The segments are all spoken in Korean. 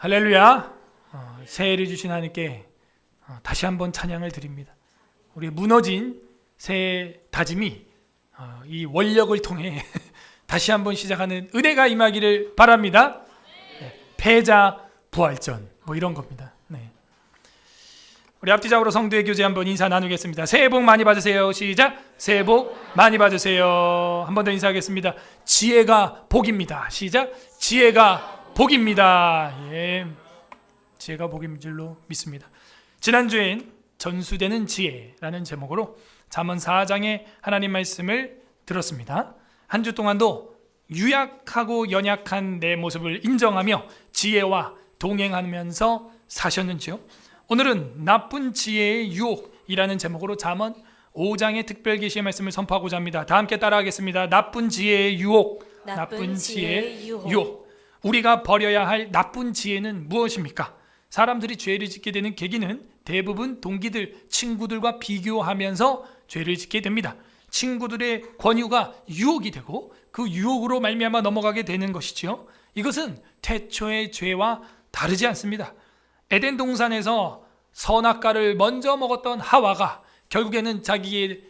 할렐루야. 새해를 주신 하나님께 다시 한번 찬양을 드립니다. 우리 무너진 새해 다짐이 이 원력을 통해 다시 한번 시작하는 은혜가 임하기를 바랍니다. 패자 부활전 뭐 이런 겁니다. 네. 우리 앞뒤적으로 성도의 교제 한번 인사 나누겠습니다. 새해 복 많이 받으세요. 시작. 새해 복 많이 받으세요. 한 번 더 인사하겠습니다. 지혜가 복입니다. 시작. 지혜가 복입니다. 예, 지혜가 복인 줄로 믿습니다. 지난주엔 전수되는 지혜라는 제목으로 잠언 4장의 하나님 말씀을 들었습니다. 한 주 동안도 유약하고 연약한 내 모습을 인정하며 지혜와 동행하면서 사셨는지요? 오늘은 나쁜 지혜의 유혹이라는 제목으로 잠언 5장의 특별 계시의 말씀을 선포하고자 합니다. 다 함께 따라하겠습니다. 나쁜 지혜의 유혹. 나쁜 지혜의 유혹. 우리가 버려야 할 나쁜 지혜는 무엇입니까? 사람들이 죄를 짓게 되는 계기는 대부분 동기들, 친구들과 비교하면서 죄를 짓게 됩니다. 친구들의 권유가 유혹이 되고 그 유혹으로 말미암아 넘어가게 되는 것이지요. 이것은 태초의 죄와 다르지 않습니다. 에덴 동산에서 선악과를 먼저 먹었던 하와가 결국에는 자기의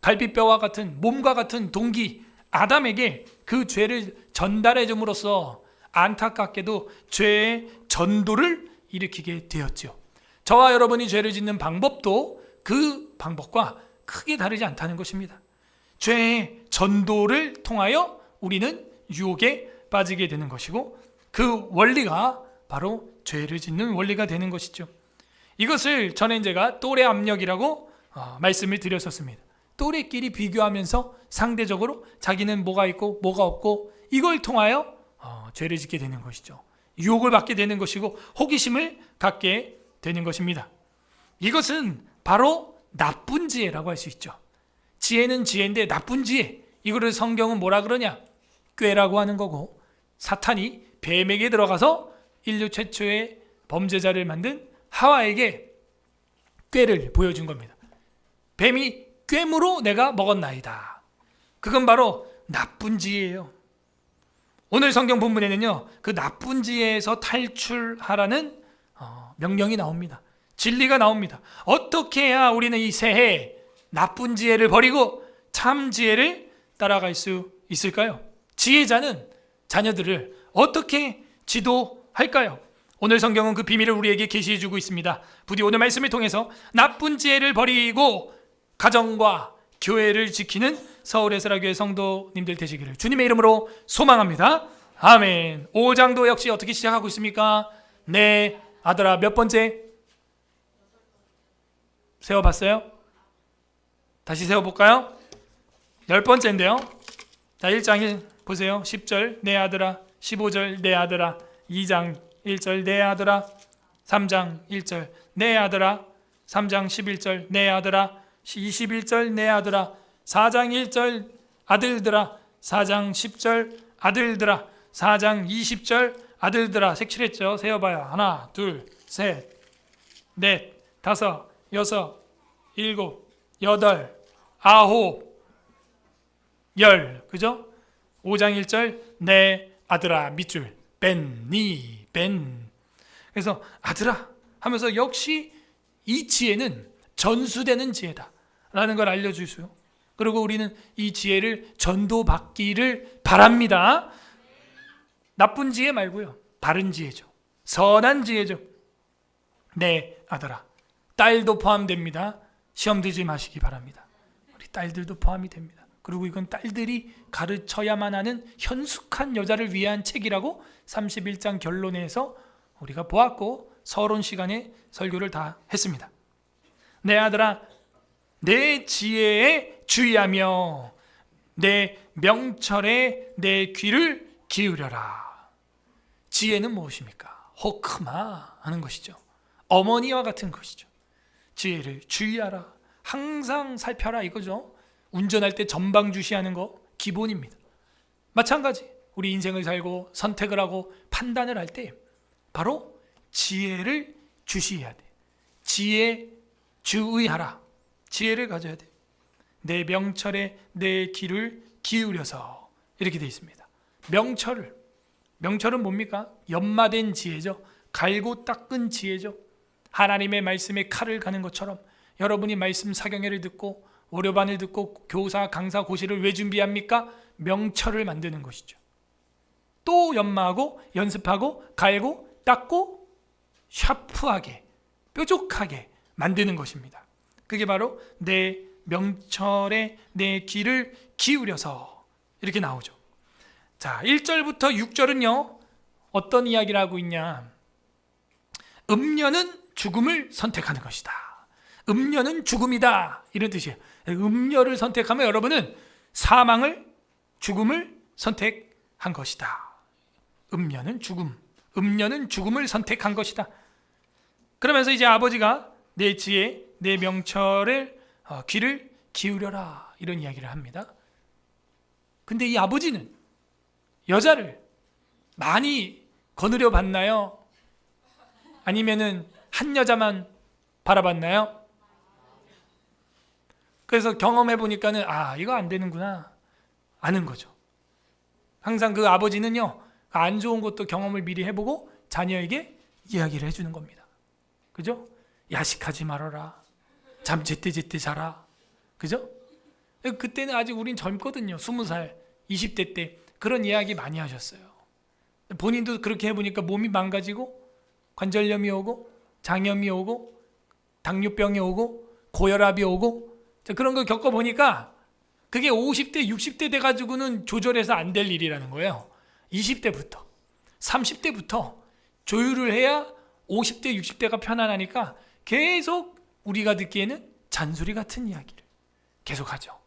갈비뼈와 같은 몸과 같은 동기 아담에게 그 죄를 전달해 줌으로써 안타깝게도 죄의 전도를 일으키게 되었죠. 저와 여러분이 죄를 짓는 방법도 그 방법과 크게 다르지 않다는 것입니다. 죄의 전도를 통하여 우리는 유혹에 빠지게 되는 것이고 그 원리가 바로 죄를 짓는 원리가 되는 것이죠. 이것을 전에 제가 또래 압력이라고 말씀을 드렸었습니다. 또래끼리 비교하면서 상대적으로 자기는 뭐가 있고 뭐가 없고 이걸 통하여 죄를 짓게 되는 것이죠. 유혹을 받게 되는 것이고 호기심을 갖게 되는 것입니다. 이것은 바로 나쁜 지혜라고 할 수 있죠. 지혜는 지혜인데 나쁜 지혜, 이거를 성경은 뭐라 그러냐? 꾀라고 하는 거고, 사탄이 뱀에게 들어가서 인류 최초의 범죄자를 만든 하와에게 꾀를 보여준 겁니다. 뱀이 꾀므로 내가 먹었나이다. 그건 바로 나쁜 지혜예요. 오늘 성경 본문에는요, 그 나쁜 지혜에서 탈출하라는 명령이 나옵니다. 진리가 나옵니다. 어떻게 해야 우리는 이 새해 나쁜 지혜를 버리고 참 지혜를 따라갈 수 있을까요? 지혜자는 자녀들을 어떻게 지도할까요? 오늘 성경은 그 비밀을 우리에게 계시해 주고 있습니다. 부디 오늘 말씀을 통해서 나쁜 지혜를 버리고 가정과 교회를 지키는 서울에스라교회 성도님들 되시기를 주님의 이름으로 소망합니다. 아멘. 5장도 역시 어떻게 시작하고 있습니까? 네, 아들아, 몇 번째? 세워봤어요? 다시 세워볼까요? 10번째인데요. 자, 1장 1 보세요. 10절 내 아들아, 15절 내 아들아, 2장 1절 내 아들아, 3장 1절 내 아들아, 3장 11절 내 아들아, 21절 내 아들아, 4장 1절 아들들아, 4장 10절 아들들아, 4장 20절 아들들아. 색칠했죠? 세어봐요. 하나, 둘, 셋, 넷, 다섯, 여섯, 일곱, 여덟, 아홉, 열. 그죠? 5장 1절 내 아들아 밑줄 벤니 벤. 그래서 아들아 하면서 역시 이 지혜는 전수되는 지혜다 라는 걸 알려주세요. 그리고 우리는 이 지혜를 전도받기를 바랍니다. 나쁜 지혜 말고요, 바른 지혜죠. 선한 지혜죠. 네 아들아. 딸도 포함됩니다. 시험 들지 마시기 바랍니다. 우리 딸들도 포함이 됩니다. 그리고 이건 딸들이 가르쳐야만 하는 현숙한 여자를 위한 책이라고 31장 결론에서 우리가 보았고 서론 시간에 설교를 다 했습니다. 내 아들아, 내 지혜에 주의하며 내 명철에 내 귀를 기울여라. 지혜는 무엇입니까? 호크마 하는 것이죠. 어머니와 같은 것이죠. 지혜를 주의하라. 항상 살펴라 이거죠. 운전할 때 전방 주시하는 거 기본입니다. 마찬가지 우리 인생을 살고 선택을 하고 판단을 할 때 바로 지혜를 주시해야 돼. 지혜 주의하라. 지혜를 가져야 돼. 내 명철에 내 귀를 기울여서 이렇게 되어 있습니다. 명철은 뭡니까? 연마된 지혜죠. 갈고 닦은 지혜죠. 하나님의 말씀에 칼을 가는 것처럼 여러분이 말씀 사경회를 듣고 오려반을 듣고 교사, 강사, 고시를 왜 준비합니까? 명철을 만드는 것이죠. 또 연마하고 연습하고 갈고 닦고 샤프하게 뾰족하게 만드는 것입니다. 그게 바로 내 명철에 내 귀를 기울여서 이렇게 나오죠. 자, 1절부터 6절은요 어떤 이야기를 하고 있냐? 음녀는 죽음을 선택하는 것이다. 음녀는 죽음이다, 이런 뜻이에요. 음녀를 선택하면 여러분은 사망을, 죽음을 선택한 것이다. 음녀는 죽음을 선택한 것이다. 그러면서 이제 아버지가 내 지혜, 내 명철을 귀를 기울여라, 이런 이야기를 합니다. 근데 이 아버지는 여자를 많이 거느려 봤나요? 아니면은 한 여자만 바라봤나요? 그래서 경험해 보니까는 이거 안 되는구나 아는 거죠. 항상 그 아버지는요 안 좋은 것도 경험을 미리 해보고 자녀에게 이야기를 해주는 겁니다. 그죠? 야식하지 말아라, 잠 제때 자라, 그죠? 그때는 아직 우린 젊거든요. 20살, 20대 때 그런 이야기 많이 하셨어요. 본인도 그렇게 해보니까 몸이 망가지고 관절염이 오고 장염이 오고 당뇨병이 오고 고혈압이 오고 그런 걸 겪어보니까 그게 50대, 60대 돼가지고는 조절해서 안 될 일이라는 거예요. 20대부터, 30대부터 조율을 해야 50대, 60대가 편안하니까 계속 우리가 듣기에는 잔소리 같은 이야기를 계속하죠.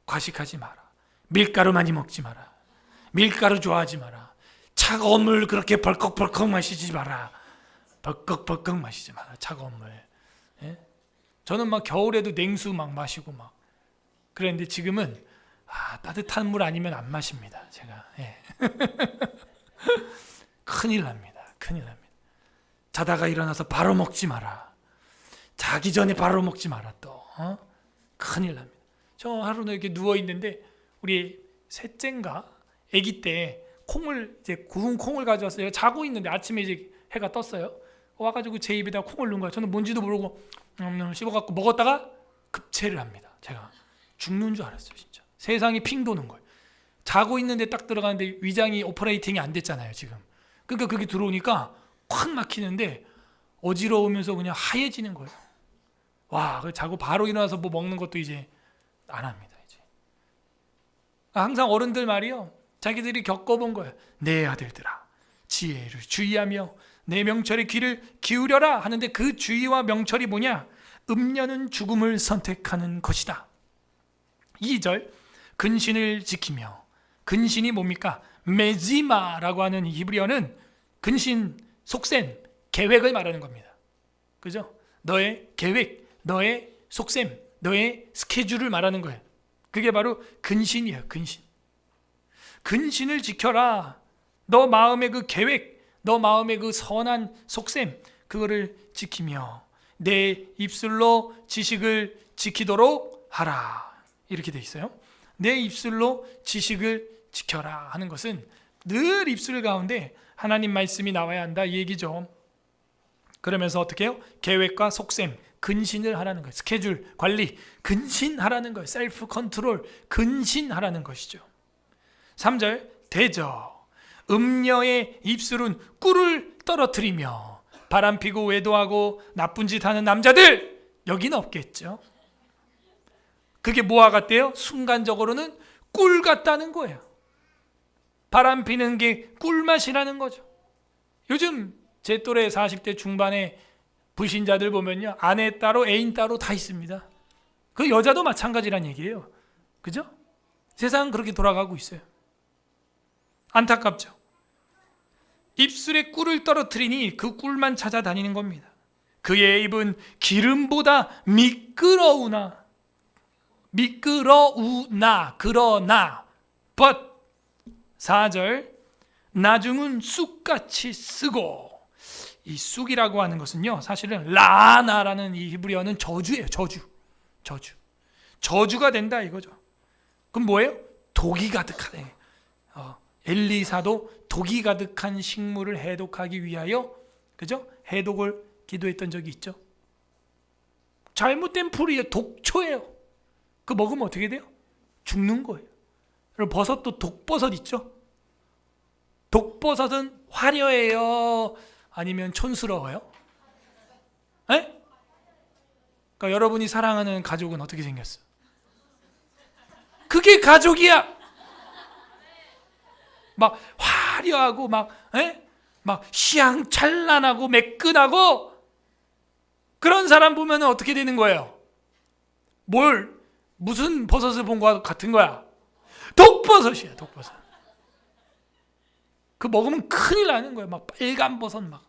과식하지 마라, 밀가루 많이 먹지 마라, 밀가루 좋아하지 마라, 차가운 물 그렇게 벌컥벌컥 마시지 마라, 벌컥벌컥 마시지 마라, 차가운 물. 예? 저는 막 겨울에도 냉수 막 마시고 막 그랬는데 지금은 따뜻한 물 아니면 안 마십니다. 제가. 예. 큰일 납니다. 자다가 일어나서 바로 먹지 마라. 자기 전에 바로 먹지 마라 또. 큰일 납니다. 저 하루는 이렇게 누워 있는데 우리 셋째인가 아기 때 콩을 이제 구운 콩을 가져왔어요. 자고 있는데 아침에 이제 해가 떴어요. 와가지고 제 입에다 콩을 넣은 거야. 저는 뭔지도 모르고 씹어갖고 먹었다가 급체를 합니다. 제가 죽는 줄 알았어요. 진짜 세상이 핑 도는 거예요. 자고 있는데 딱 들어가는데 위장이 오퍼레이팅이 안 됐잖아요 지금. 그러니까 그게 들어오니까 확 막히는데 어지러우면서 그냥 하얘지는 거예요. 와, 자고 바로 일어나서 뭐 먹는 것도 이제 안 합니다. 이제 항상 어른들 말이요, 자기들이 겪어본 거예요. 내 아들들아, 지혜를 주의하며 내 명철의 귀를 기울여라 하는데 그 주의와 명철이 뭐냐? 음녀는 죽음을 선택하는 것이다. 2절, 근신을 지키며. 근신이 뭡니까? 메지마라고 하는 히브리어는 근신, 속셈, 계획을 말하는 겁니다. 그죠? 너의 계획, 너의 속셈, 너의 스케줄을 말하는 거예요. 그게 바로 근신이에요. 근신을 지켜라. 너 마음의 그 계획, 너 마음의 그 선한 속셈, 그거를 지키며 내 입술로 지식을 지키도록 하라. 이렇게 돼 있어요. 내 입술로 지식을 지켜라 하는 것은 늘 입술 가운데 하나님 말씀이 나와야 한다 이 얘기죠. 그러면서 어떻게 해요? 계획과 속셈, 근신을 하라는 거예요. 스케줄 관리, 근신하라는 거예요. 셀프 컨트롤, 근신하라는 것이죠. 3절, 대저. 음녀의 입술은 꿀을 떨어뜨리며 바람피고 외도하고 나쁜 짓 하는 남자들, 여기는 없겠죠. 그게 뭐와 같대요? 순간적으로는 꿀 같다는 거예요. 바람 피는 게 꿀맛이라는 거죠. 요즘 제 또래 40대 중반의 불신자들 보면요, 아내 따로 애인 따로 다 있습니다. 그 여자도 마찬가지란 얘기예요. 그죠? 세상은 그렇게 돌아가고 있어요. 안타깝죠. 입술에 꿀을 떨어뜨리니 그 꿀만 찾아다니는 겁니다. 그의 입은 기름보다 미끄러우나 그러나 but 4절, 나중은 쑥같이 쓰고. 이 쑥이라고 하는 것은요, 사실은 라나라는 이 히브리어는 저주예요. 저주가 된다 이거죠. 그럼 뭐예요? 독이 가득하네. 엘리사도 독이 가득한 식물을 해독하기 위하여 그죠? 해독을 기도했던 적이 있죠. 잘못된 풀이에요. 독초예요. 그 먹으면 어떻게 돼요? 죽는 거예요. 그리고 버섯도 독버섯 있죠? 독버섯은 화려해요? 아니면 촌스러워요? 에? 그러니까 여러분이 사랑하는 가족은 어떻게 생겼어? 그게 가족이야. 막 화려하고 막 희양찬란하고 매끈하고 그런 사람 보면 어떻게 되는 거예요? 무슨 버섯을 본 것 같은 거야? 독버섯이야, 독버섯. 그 먹으면 큰일 나는 거예요. 막 빨간 버섯 막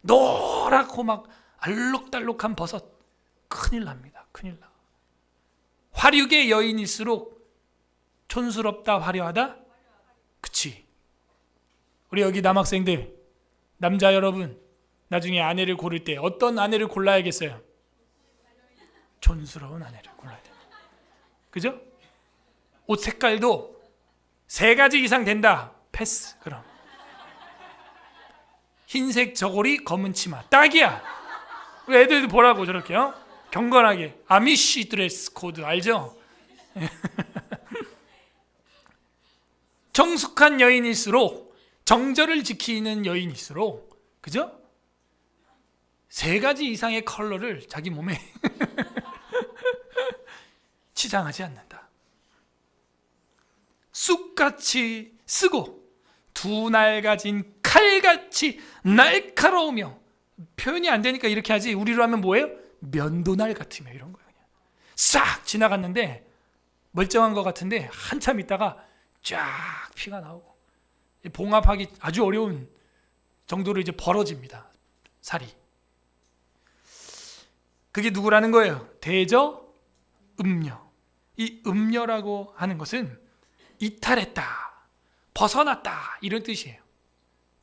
노랗고 막 알록달록한 버섯. 큰일 납니다. 큰일 나. 화류계 여인일수록 촌스럽다, 화려하다? 그치. 우리 여기 남학생들, 남자 여러분, 나중에 아내를 고를 때 어떤 아내를 골라야겠어요? 촌스러운 아내를 골라야 돼요. 그죠? 옷 색깔도 3가지 이상 된다. 패스. 그럼 흰색 저고리, 검은 치마. 딱이야. 우리 애들도 보라고 저렇게요. 경건하게. 아미쉬 드레스 코드 알죠? 정숙한 여인일수록, 정절을 지키는 여인일수록, 그죠? 3가지 이상의 컬러를 자기 몸에 치장하지 않는다. 쑥같이 쓰고 두 날 가진 칼같이 날카로우며, 표현이 안 되니까 이렇게 하지, 우리로 하면 뭐예요? 면도날 같으며, 이런 거예요. 그냥 싹 지나갔는데 멀쩡한 것 같은데 한참 있다가 쫙 피가 나오고 봉합하기 아주 어려운 정도로 이제 벌어집니다. 살이. 그게 누구라는 거예요? 대저 음녀. 이 음녀라고 하는 것은 이탈했다, 벗어났다, 이런 뜻이에요.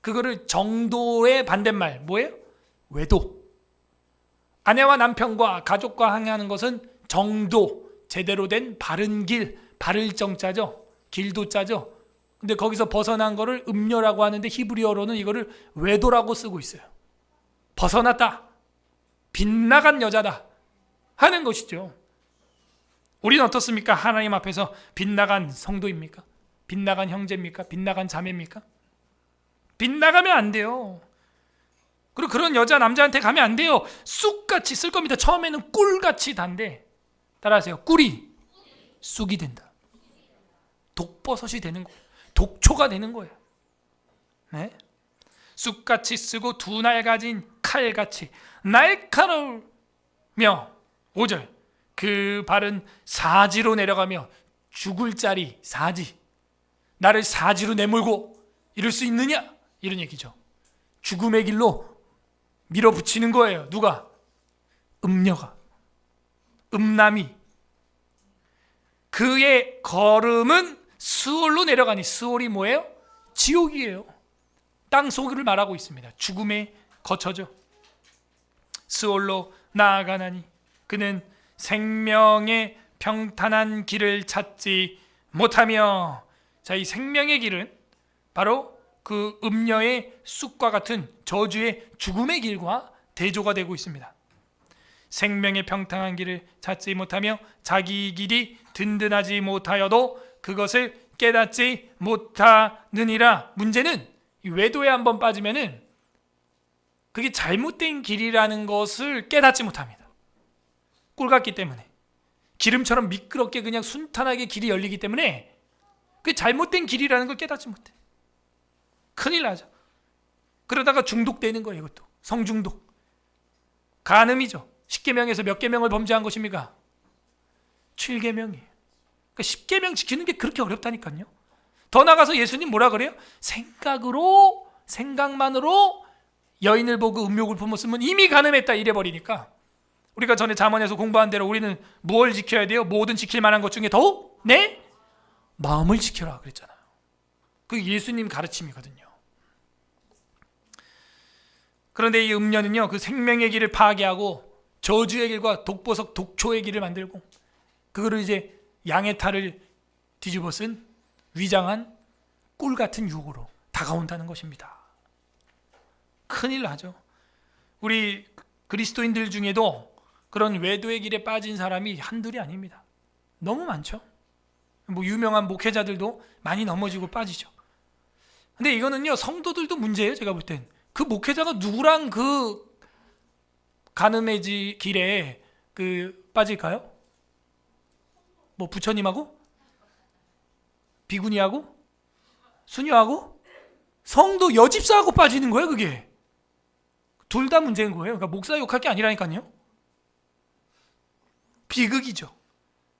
그거를 정도의 반대말 뭐예요? 외도. 아내와 남편과 가족과 항해하는 것은 정도, 제대로 된 바른 길, 바를 정자죠. 길도 짜죠. 근데 거기서 벗어난 거를 음녀라고 하는데 히브리어로는 이거를 외도라고 쓰고 있어요. 벗어났다, 빗나간 여자다 하는 것이죠. 우리는 어떻습니까? 하나님 앞에서 빗나간 성도입니까? 빗나간 형제입니까? 빗나간 자매입니까? 빗나가면 안 돼요. 그리고 그런 여자 남자한테 가면 안 돼요. 쑥같이 쓸 겁니다. 처음에는 꿀같이 단데, 따라하세요. 꿀이 쑥이 된다. 독버섯이 되는 거예요. 독초가 되는 거예요. 네? 쑥같이 쓰고 두 날 가진 칼같이 날카로우며, 5절, 그 발은 사지로 내려가며, 죽을 자리 사지, 나를 사지로 내몰고 이럴 수 있느냐, 이런 얘기죠. 죽음의 길로 밀어붙이는 거예요. 누가? 음녀가, 음남이. 그의 걸음은 스올로 내려가니, 스올이 뭐예요? 지옥이에요. 땅속을 말하고 있습니다. 죽음의 거처죠. 스올로 나아가나니 그는 생명의 평탄한 길을 찾지 못하며. 자, 이 생명의 길은 바로 그 음녀의 쑥과 같은 저주의 죽음의 길과 대조가 되고 있습니다. 생명의 평탄한 길을 찾지 못하며 자기 길이 든든하지 못하여도 그것을 깨닫지 못하느니라. 문제는 이 외도에 한번 빠지면은 그게 잘못된 길이라는 것을 깨닫지 못합니다. 꿀 같기 때문에, 기름처럼 미끄럽게 그냥 순탄하게 길이 열리기 때문에 그게 잘못된 길이라는 걸 깨닫지 못해. 큰일 나죠. 그러다가 중독되는 거예요. 이것도 성중독, 간음이죠. 10계명에서 몇 계명을 범죄한 것입니까? 7계명이에요. 그러니까 10계명 지키는 게 그렇게 어렵다니까요. 더 나가서 예수님 뭐라 그래요? 생각만으로 여인을 보고 음욕을 품었으면 이미 간음했다, 이래버리니까. 우리가 전에 잠언에서 공부한 대로 우리는 무엇을 지켜야 돼요? 모든 지킬 만한 것 중에 더욱 내 마음을 지켜라 그랬잖아요. 그게 예수님 가르침이거든요. 그런데 이 음녀는요, 그 생명의 길을 파괴하고 저주의 길과 독보석 독초의 길을 만들고, 그거를 이제 양의 탈을 뒤집어 쓴 위장한 꿀 같은 유혹으로 다가온다는 것입니다. 큰일 나죠. 우리 그리스도인들 중에도 그런 외도의 길에 빠진 사람이 한둘이 아닙니다. 너무 많죠. 뭐 유명한 목회자들도 많이 넘어지고 빠지죠. 근데 이거는요, 성도들도 문제예요. 제가 볼 땐 그 목회자가 누구랑 그 간음의 길에 빠질까요? 뭐 부처님하고? 비구니하고? 수녀하고? 성도 여집사하고 빠지는 거예요. 그게 둘 다 문제인 거예요. 그러니까 목사 욕할 게 아니라니까요. 비극이죠.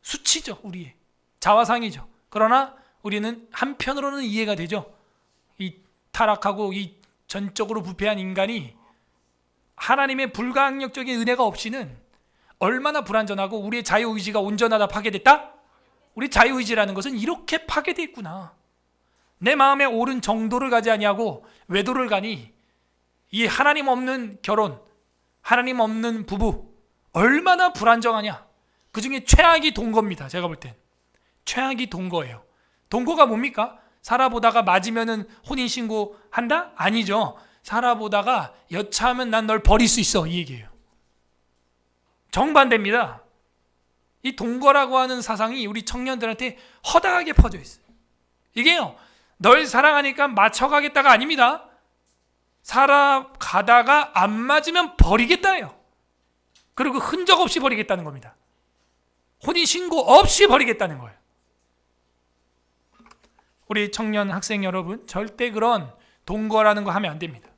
수치죠. 우리의 자화상이죠. 그러나 우리는 한편으로는 이해가 되죠. 이 타락하고 이 전적으로 부패한 인간이 하나님의 불가항력적인 은혜가 없이는 얼마나 불완전하고 우리의 자유의지가 온전하다 파괴됐다? 우리 자유의지라는 것은 이렇게 파괴되어 있구나. 내 마음에 옳은 정도를 가지 아니하고 외도를 가니 이 하나님 없는 결혼, 하나님 없는 부부 얼마나 불안정하냐. 그 중에 최악이 동거입니다. 제가 볼 땐 최악이 동거예요. 동거가 뭡니까? 살아보다가 맞으면은 혼인신고 한다? 아니죠. 살아보다가 여차하면 난 널 버릴 수 있어, 이 얘기예요. 정반대입니다. 이 동거라고 하는 사상이 우리 청년들한테 허다하게 퍼져 있어요. 이게요, 널 사랑하니까 맞춰가겠다가 아닙니다. 살아가다가 안 맞으면 버리겠다예요. 그리고 흔적 없이 버리겠다는 겁니다. 혼인신고 없이 버리겠다는 거예요. 우리 청년 학생 여러분, 절대 그런 동거라는 거 하면 안 됩니다.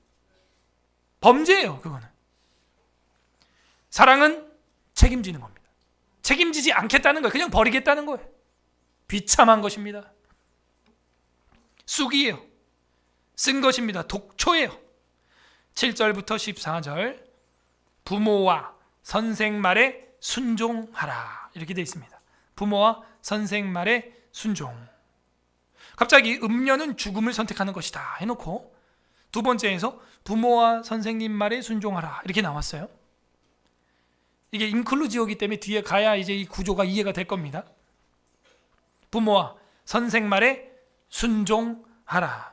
범죄예요. 그거는. 사랑은 책임지는 겁니다. 책임지지 않겠다는 거예요. 그냥 버리겠다는 거예요. 비참한 것입니다. 쑥이에요. 쓴 것입니다. 독초예요. 7절부터 14절, 부모와 선생 말에 순종하라, 이렇게 되어 있습니다. 부모와 선생 말에 순종. 갑자기 음녀는 죽음을 선택하는 것이다 해놓고 두 번째에서 부모와 선생님 말에 순종하라, 이렇게 나왔어요. 이게 인클루지오이기 때문에 뒤에 가야 이제 이 구조가 이해가 될 겁니다. 부모와 선생 말에 순종하라.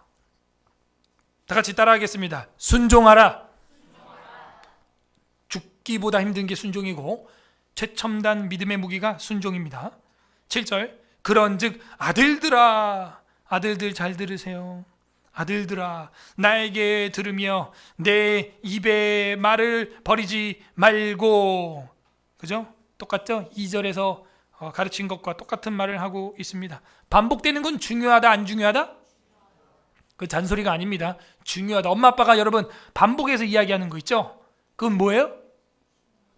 다 같이 따라하겠습니다. 순종하라. 죽기보다 힘든 게 순종이고 최첨단 믿음의 무기가 순종입니다. 7절, 그런즉 아들들아, 아들들 잘 들으세요. 아들들아, 나에게 들으며 내 입의 말을 버리지 말고. 그죠? 똑같죠? 2절에서 가르친 것과 똑같은 말을 하고 있습니다. 반복되는 건 중요하다, 안 중요하다? 그 잔소리가 아닙니다. 중요하다. 엄마 아빠가 여러분 반복해서 이야기하는 거 있죠? 그건 뭐예요?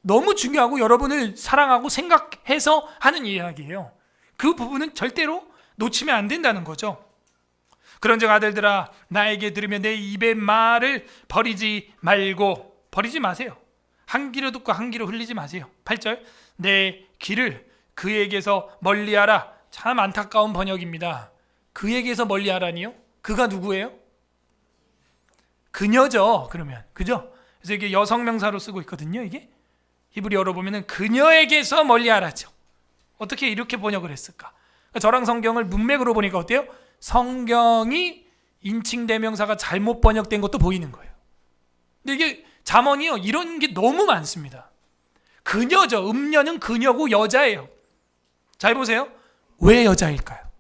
너무 중요하고 여러분을 사랑하고 생각해서 하는 이야기예요. 그 부분은 절대로 놓치면 안 된다는 거죠. 그런즉 아들들아, 나에게 들으며 내 입의 말을 버리지 말고. 버리지 마세요. 한 귀로 듣고 한 귀로 흘리지 마세요. 8절, 내 귀를 그에게서 멀리하라. 참 안타까운 번역입니다. 그에게서 멀리하라니요? 그가 누구예요? 그녀죠. 그러면 그죠? 그래서 이게 여성 명사로 쓰고 있거든요. 이게 히브리어로 보면은 그녀에게서 멀리하라죠. 어떻게 이렇게 번역을 했을까? 저랑 성경을 문맥으로 보니까 어때요? 성경이 인칭 대명사가 잘못 번역된 것도 보이는 거예요. 근데 이게 잠언이요, 이런 게 너무 많습니다. 그녀죠. 음녀는 그녀고 여자예요. 잘 보세요. 왜 여자일까요?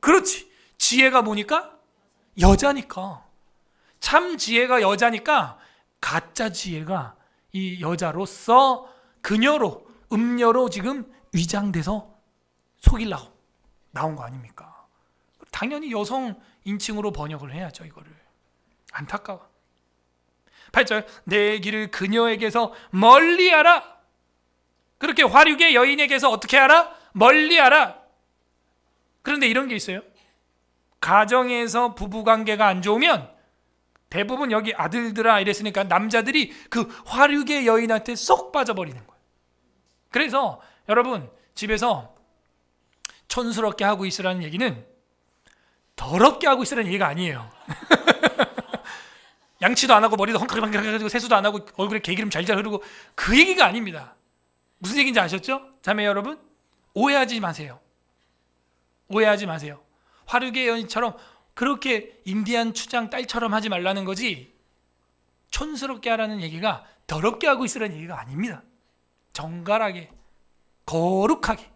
그렇지. 지혜가 뭐니까? 여자니까. 참 지혜가 여자니까 가짜 지혜가 이 여자로서 그녀로, 음녀로 지금 위장돼서 속이려고 나온 거 아닙니까? 당연히 여성 인칭으로 번역을 해야죠. 이거를. 안타까워. 8절, 내 길을 그녀에게서 멀리하라. 그렇게 화류계 여인에게서 어떻게 하라? 멀리하라. 그런데 이런 게 있어요. 가정에서 부부관계가 안 좋으면 대부분 여기 아들들아 이랬으니까 남자들이 그 화류계 여인한테 쏙 빠져버리는 거예요. 그래서 여러분 집에서 촌스럽게 하고 있으라는 얘기는 더럽게 하고 있으라는 얘기가 아니에요. 양치도 안 하고 머리도 헝클헝클 해가지고 세수도 안 하고 얼굴에 개기름 잘잘 흐르고 그 얘기가 아닙니다. 무슨 얘기인지 아셨죠? 자매 여러분, 오해하지 마세요. 오해하지 마세요. 화류계 여인처럼 그렇게 임대한 추장 딸처럼 하지 말라는 거지, 촌스럽게 하라는 얘기가 더럽게 하고 있으라는 얘기가 아닙니다. 정갈하게, 거룩하게,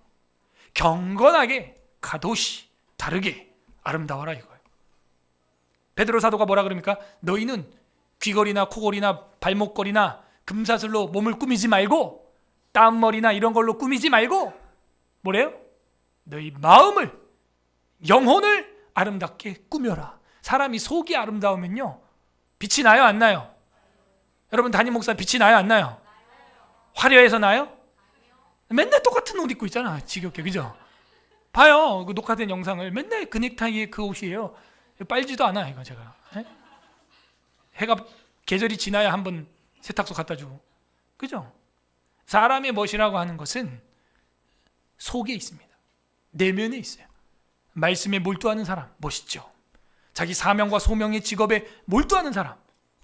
경건하게, 가도시 다르게 아름다워라 이거예요. 베드로 사도가 뭐라 그럽니까? 너희는 귀걸이나 코걸이나 발목걸이나 금사슬로 몸을 꾸미지 말고, 땀머리나 이런 걸로 꾸미지 말고, 뭐래요? 너희 마음을, 영혼을 아름답게 꾸며라. 사람이 속이 아름다우면요, 빛이 나요, 안 나요? 여러분, 담임 목사 빛이 나요, 안 나요? 화려해서 나요? 맨날 똑같은 옷 입고 있잖아, 지겹게, 그죠? 봐요, 그 녹화된 영상을. 맨날 그 넥타이에 그 옷이에요. 빨지도 않아 이거 제가. 해가 계절이 지나야 한번 세탁소 갖다 주고, 그죠? 사람의 멋이라고 하는 것은 속에 있습니다. 내면에 있어요. 말씀에 몰두하는 사람 멋있죠. 자기 사명과 소명의 직업에 몰두하는 사람,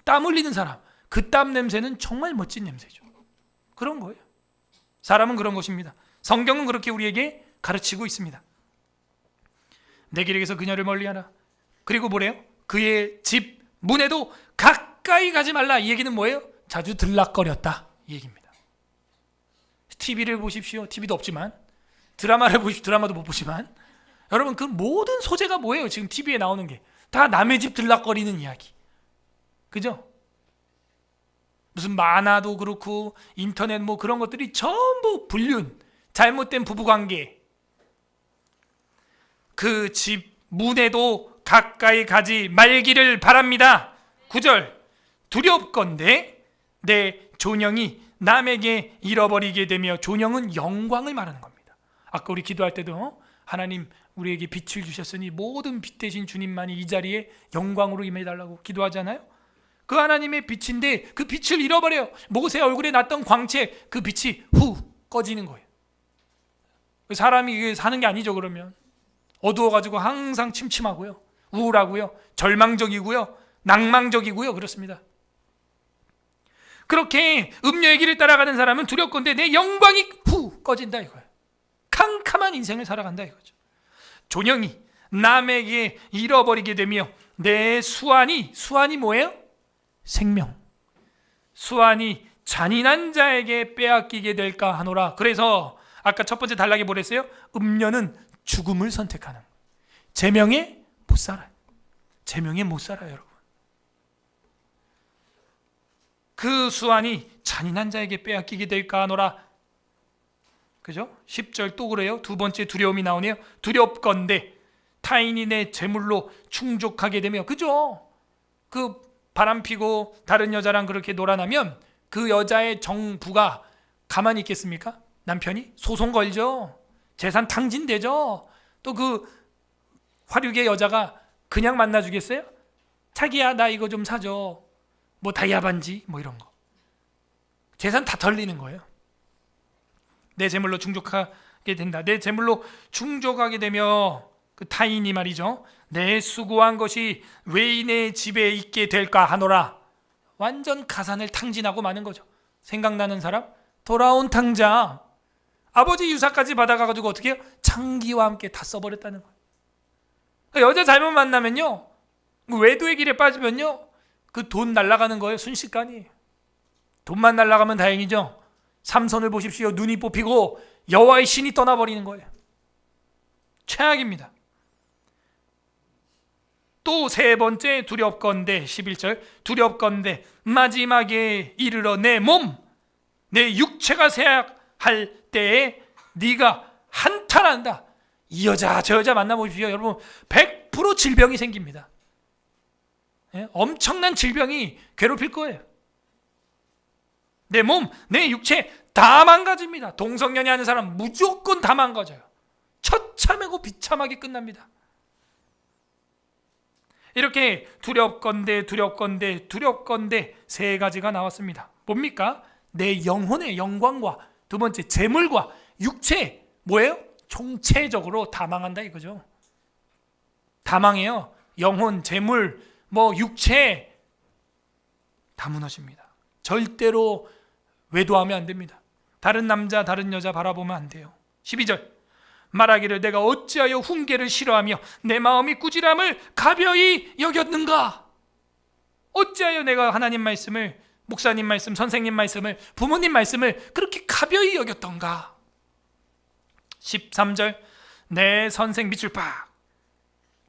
땀 흘리는 사람, 그 땀 냄새는 정말 멋진 냄새죠. 그런 거예요. 사람은 그런 것입니다. 성경은 그렇게 우리에게 가르치고 있습니다. 내 길에게서 그녀를 멀리하라. 그리고 뭐래요? 그의 집 문에도 가까이 가지 말라. 이 얘기는 뭐예요? 자주 들락거렸다 이 얘기입니다. TV를 보십시오. TV도 없지만, 드라마를 보십시오. 드라마도 못 보지만, 여러분, 그 모든 소재가 뭐예요? 지금 TV에 나오는 게 다 남의 집 들락거리는 이야기, 그죠? 무슨 만화도 그렇고 인터넷 뭐 그런 것들이 전부 불륜, 잘못된 부부관계. 그 집 문에도 가까이 가지 말기를 바랍니다. 9절, 두렵건대 내 존영이 남에게 잃어버리게 되며, 존영은 영광을 말하는 겁니다. 아까 우리 기도할 때도 하나님 우리에게 빛을 주셨으니 모든 빛 대신 주님만이 이 자리에 영광으로 임해달라고 기도하잖아요. 그 하나님의 빛인데 그 빛을 잃어버려요. 모세 얼굴에 났던 광채, 그 빛이 후 꺼지는 거예요. 사람이 사는 게 아니죠. 그러면 어두워가지고 항상 침침하고요, 우울하고요, 절망적이고요, 낭망적이고요, 그렇습니다. 그렇게 음녀의 길을 따라가는 사람은 두렵건대 내 영광이 후 꺼진다 이거예요. 캄캄한 인생을 살아간다 이거죠. 존영이 남에게 잃어버리게 되며 내 수완이 뭐예요? 생명. 수완이 잔인한 자에게 빼앗기게 될까 하노라. 그래서 아까 첫 번째 단락에 뭐랬어요? 음녀는 죽음을 선택하는, 제명에 못 살아요. 제명에 못 살아요, 여러분. 그 수완이 잔인한 자에게 빼앗기게 될까 하노라. 그죠? 10절 또 그래요. 두 번째 두려움이 나오네요. 두렵건대 타인이 내 재물로 충족하게 되며, 그죠? 그 바람피고 다른 여자랑 그렇게 놀아나면 그 여자의 정부가 가만히 있겠습니까? 남편이 소송 걸죠. 재산 탕진되죠. 또 그 화류계 여자가 그냥 만나주겠어요? 자기야 나 이거 좀 사줘. 뭐 다이아 반지 뭐 이런 거. 재산 다 털리는 거예요. 내 재물로 충족하게 된다. 내 재물로 충족하게 되며 그 타인이 말이죠, 내 수고한 것이 외인의 집에 있게 될까 하노라. 완전 가산을 탕진하고 마는 거죠. 생각나는 사람? 돌아온 탕자. 아버지 유사까지 받아가지고 어떻게 해요? 창기와 함께 다 써버렸다는 거예요. 여자 잘못 만나면요, 외도의 길에 빠지면요, 그 돈 날아가는 거예요. 순식간이에요. 돈만 날아가면 다행이죠. 삼손을 보십시오. 눈이 뽑히고 여호와의 신이 떠나버리는 거예요. 최악입니다. 또 세 번째 두렵건대 11절, 두렵건대 마지막에 이르러 내 몸, 내 육체가 쇠약할 때에 네가 한탄한다. 이 여자 저 여자 만나보십시오. 여러분 100% 질병이 생깁니다. 엄청난 질병이 괴롭힐 거예요. 내 몸, 내 육체 다 망가집니다. 동성연애 하는 사람 무조건 다 망가져요. 처참하고 비참하게 끝납니다. 이렇게 두렵건대 세 가지가 나왔습니다. 뭡니까? 내 영혼의 영광과 두 번째 재물과 육체, 뭐예요? 총체적으로 다 망한다 이거죠. 다 망해요. 영혼, 재물, 뭐 육체 다 무너집니다. 절대로 외도하면 안 됩니다. 다른 남자, 다른 여자 바라보면 안 돼요. 12절, 말하기를 내가 어찌하여 훈계를 싫어하며 내 마음이 꾸지람을 가벼이 여겼는가? 어찌하여 내가 하나님 말씀을, 목사님 말씀, 선생님 말씀을, 부모님 말씀을 그렇게 가벼이 여겼던가? 13절 내 선생 밑줄 박.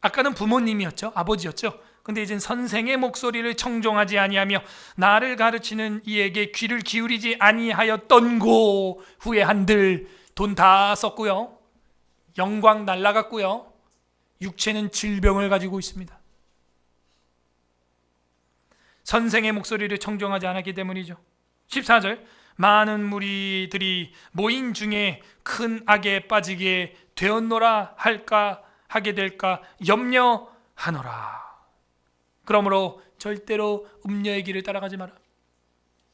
아까는 부모님이었죠, 아버지였죠. 근데 이젠 선생의 목소리를 청종하지 아니하며 나를 가르치는 이에게 귀를 기울이지 아니하였던고 후회한들. 돈 다 썼고요, 영광 날라갔고요, 육체는 질병을 가지고 있습니다. 선생의 목소리를 청종하지 않았기 때문이죠. 14절 많은 무리들이 모인 중에 큰 악에 빠지게 되었노라 할까 하게 될까 염려하노라. 그러므로 절대로 음녀의 길을 따라가지 마라.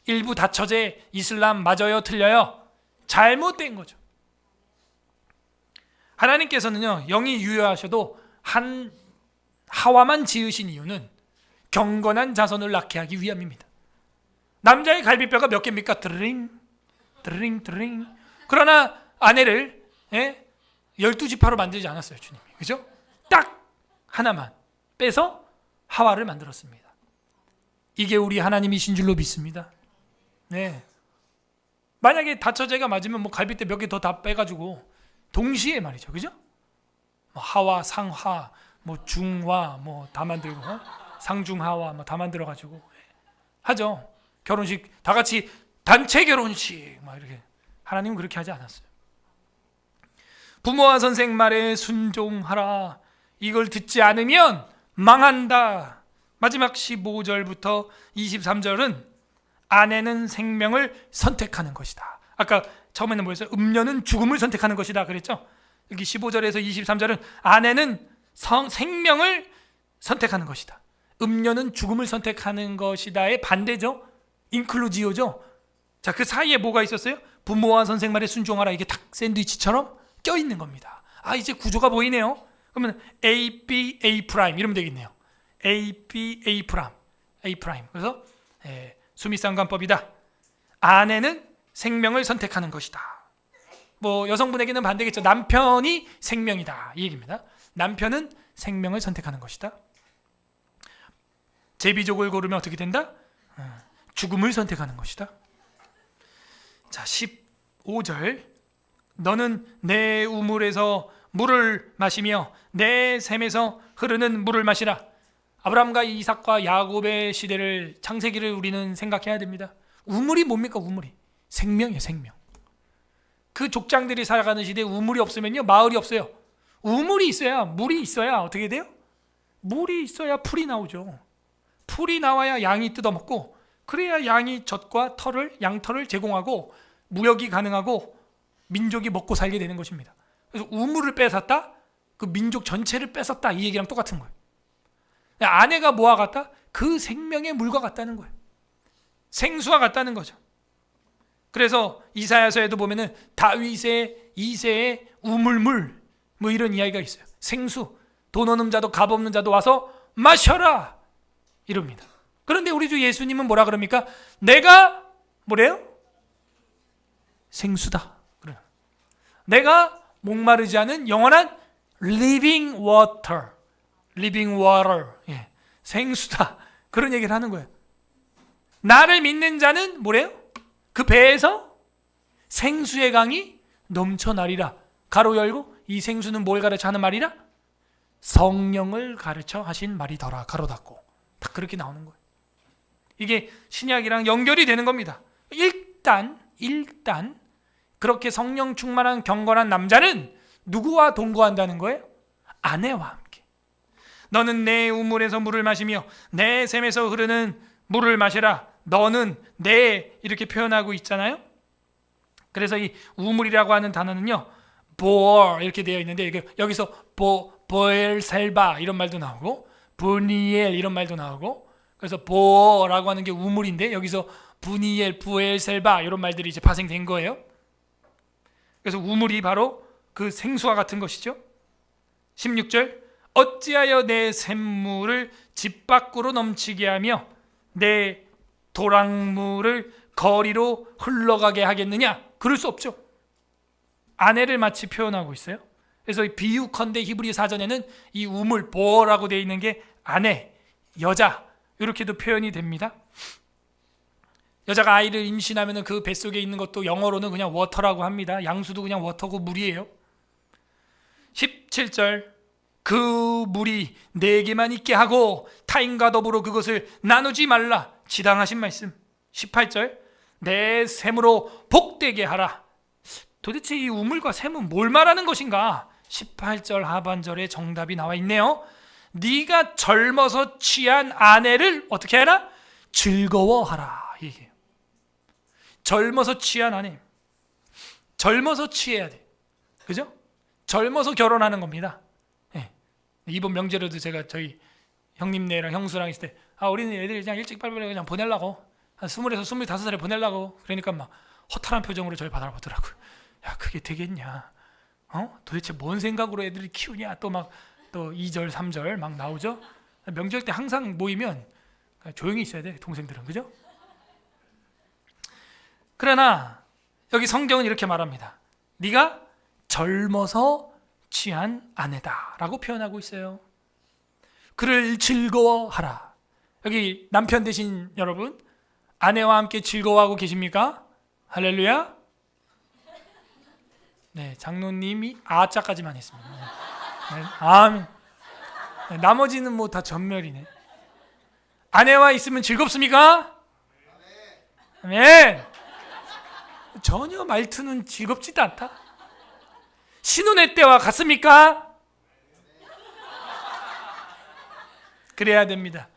일부 다처제 이슬람 맞아요, 틀려요? 잘못된 거죠. 하나님께서는요, 영이 유효하셔도 한 하와만 지으신 이유는 경건한 자손을 낳게 하기 위함입니다. 남자의 갈비뼈가 몇 개입니까? 드링 드링 드링. 그러나 아내를 12지파로 만들지 않았어요, 주님이. 그죠? 딱 하나만 빼서 하와를 만들었습니다. 이게 우리 하나님이신 줄로 믿습니다. 네. 만약에 다처제가 맞으면 뭐 갈비뼈 몇 개 더 다 빼가지고 동시에 말이죠, 그죠? 뭐 하와, 상하, 뭐 중화, 뭐 다 만들고, 상중하와 뭐 다 만들어가지고 하죠. 결혼식 다 같이 단체 결혼식 막 이렇게. 하나님은 그렇게 하지 않았어요. 부모와 선생 말에 순종하라. 이걸 듣지 않으면 망한다. 마지막 15절부터 23절은 아내는 생명을 선택하는 것이다. 아까 처음에는 뭐였어요? 음녀는 죽음을 선택하는 것이다 그랬죠? 여기 15절에서 23절은 아내는 생명을 선택하는 것이다. 음녀는 죽음을 선택하는 것이다의 반대죠. 인클루지오죠. 자, 그 사이에 뭐가 있었어요? 부모와 선생 말에 순종하라. 이게 탁 샌드위치처럼 껴있는 겁니다. 아, 이제 구조가 보이네요. 그러면 A, B, A 프라임 이러면 되겠네요. A, B, A 프라임. A 프라임. 그래서 수미상관법이다. 아내는 생명을 선택하는 것이다. 뭐 여성분에게는 반대겠죠. 남편이 생명이다, 이 얘기입니다. 남편은 생명을 선택하는 것이다. 제비족을 고르면 어떻게 된다? 죽음을 선택하는 것이다. 자, 15절 너는 내 우물에서 물을 마시며 내 샘에서 흐르는 물을 마시라. 아브라함과 이삭과 야곱의 시대를, 창세기를 우리는 생각해야 됩니다. 우물이 뭡니까? 우물이 생명이에요, 생명. 그 족장들이 살아가는 시대에 우물이 없으면요, 마을이 없어요. 우물이 있어야, 물이 있어야 어떻게 돼요? 물이 있어야 풀이 나오죠. 풀이 나와야 양이 뜯어먹고, 그래야 양이 젖과 털을, 양털을 제공하고 무역이 가능하고 민족이 먹고 살게 되는 것입니다. 그래서 우물을 뺏었다? 그 민족 전체를 뺏었다, 이 얘기랑 똑같은 거예요. 아내가 뭐와 같다? 그 생명의 물과 같다는 거예요. 생수와 같다는 거죠. 그래서 이사야서에도 보면은 다윗의 2세의 우물물 뭐 이런 이야기가 있어요. 생수, 돈 없는 자도 값 없는 자도 와서 마셔라 이럽니다. 그런데 우리 주 예수님은 뭐라 그럽니까? 내가 뭐래요? 생수다. 내가 목마르지 않은 영원한 living water, living water, 생수다. 그런 얘기를 하는 거예요. 나를 믿는 자는 뭐래요? 그 배에서 생수의 강이 넘쳐나리라. 가로 열고, 이 생수는 뭘 가르쳐 하는 말이라? 성령을 가르쳐 하신 말이더라. 가로 닫고. 다 그렇게 나오는 거예요. 이게 신약이랑 연결이 되는 겁니다. 일단 그렇게 성령 충만한 경건한 남자는 누구와 동거한다는 거예요? 아내와 함께. 너는 내 우물에서 물을 마시며 내 샘에서 흐르는 물을 마시라. 너는 내 이렇게 표현하고 있잖아요. 그래서 이 우물이라고 하는 단어는요, 보어 이렇게 되어 있는데, 여기서 보엘셀바 이런 말도 나오고 브니엘 이런 말도 나오고, 그래서 보어라고 하는 게 우물인데 여기서 브니엘, 부엘셀바 이런 말들이 이제 파생된 거예요. 그래서 우물이 바로 그 생수와 같은 것이죠. 16절 어찌하여 내 샘물을 집 밖으로 넘치게 하며 내 도랑물을 거리로 흘러가게 하겠느냐? 그럴 수 없죠. 아내를 마치 표현하고 있어요. 그래서 비유컨대 히브리 사전에는 이 우물, 보어라고 되어 있는 게 아내, 여자 이렇게도 표현이 됩니다. 여자가 아이를 임신하면 그 뱃속에 있는 것도 영어로는 그냥 워터라고 합니다. 양수도 그냥 워터고 물이에요. 17절, 그 물이 내게만 있게 하고 타인과 더불어 그것을 나누지 말라. 지당하신 말씀. 18절, 내 샘으로 복되게 하라. 도대체 이 우물과 샘은 뭘 말하는 것인가? 18절 하반절에 정답이 나와 있네요. 네가 젊어서 취한 아내를 어떻게 해라? 즐거워하라. 이게 젊어서 취한 아내, 젊어서 취해야 돼. 그죠? 젊어서 결혼하는 겁니다. 네. 이번 명절에도 제가 저희 형님네랑 형수랑 있을 때 우리는 애들 그냥 일찍 빨리빨리 그냥 보내려고 한 20에서 25살에 보내려고 그러니까 막 허탈한 표정으로 저를 바라보더라고요. 야, 그게 되겠냐? 도대체 뭔 생각으로 애들이 키우냐? 또 2절 3절 막 나오죠. 명절 때 항상 모이면 조용히 있어야 돼, 동생들은. 그죠? 그러나 여기 성경은 이렇게 말합니다. 네가 젊어서 취한 아내다 라고 표현하고 있어요. 그를 즐거워하라. 여기 남편 되신 여러분, 아내와 함께 즐거워하고 계십니까? 할렐루야. 네, 장로님이 아자까지만 했습니다. 네, 아멘. 네, 나머지는 뭐 다 전멸이네. 아내와 있으면 즐겁습니까? 아멘. 전혀 말투는 즐겁지도 않다. 신혼의 때와 같습니까? 그래야 됩니다.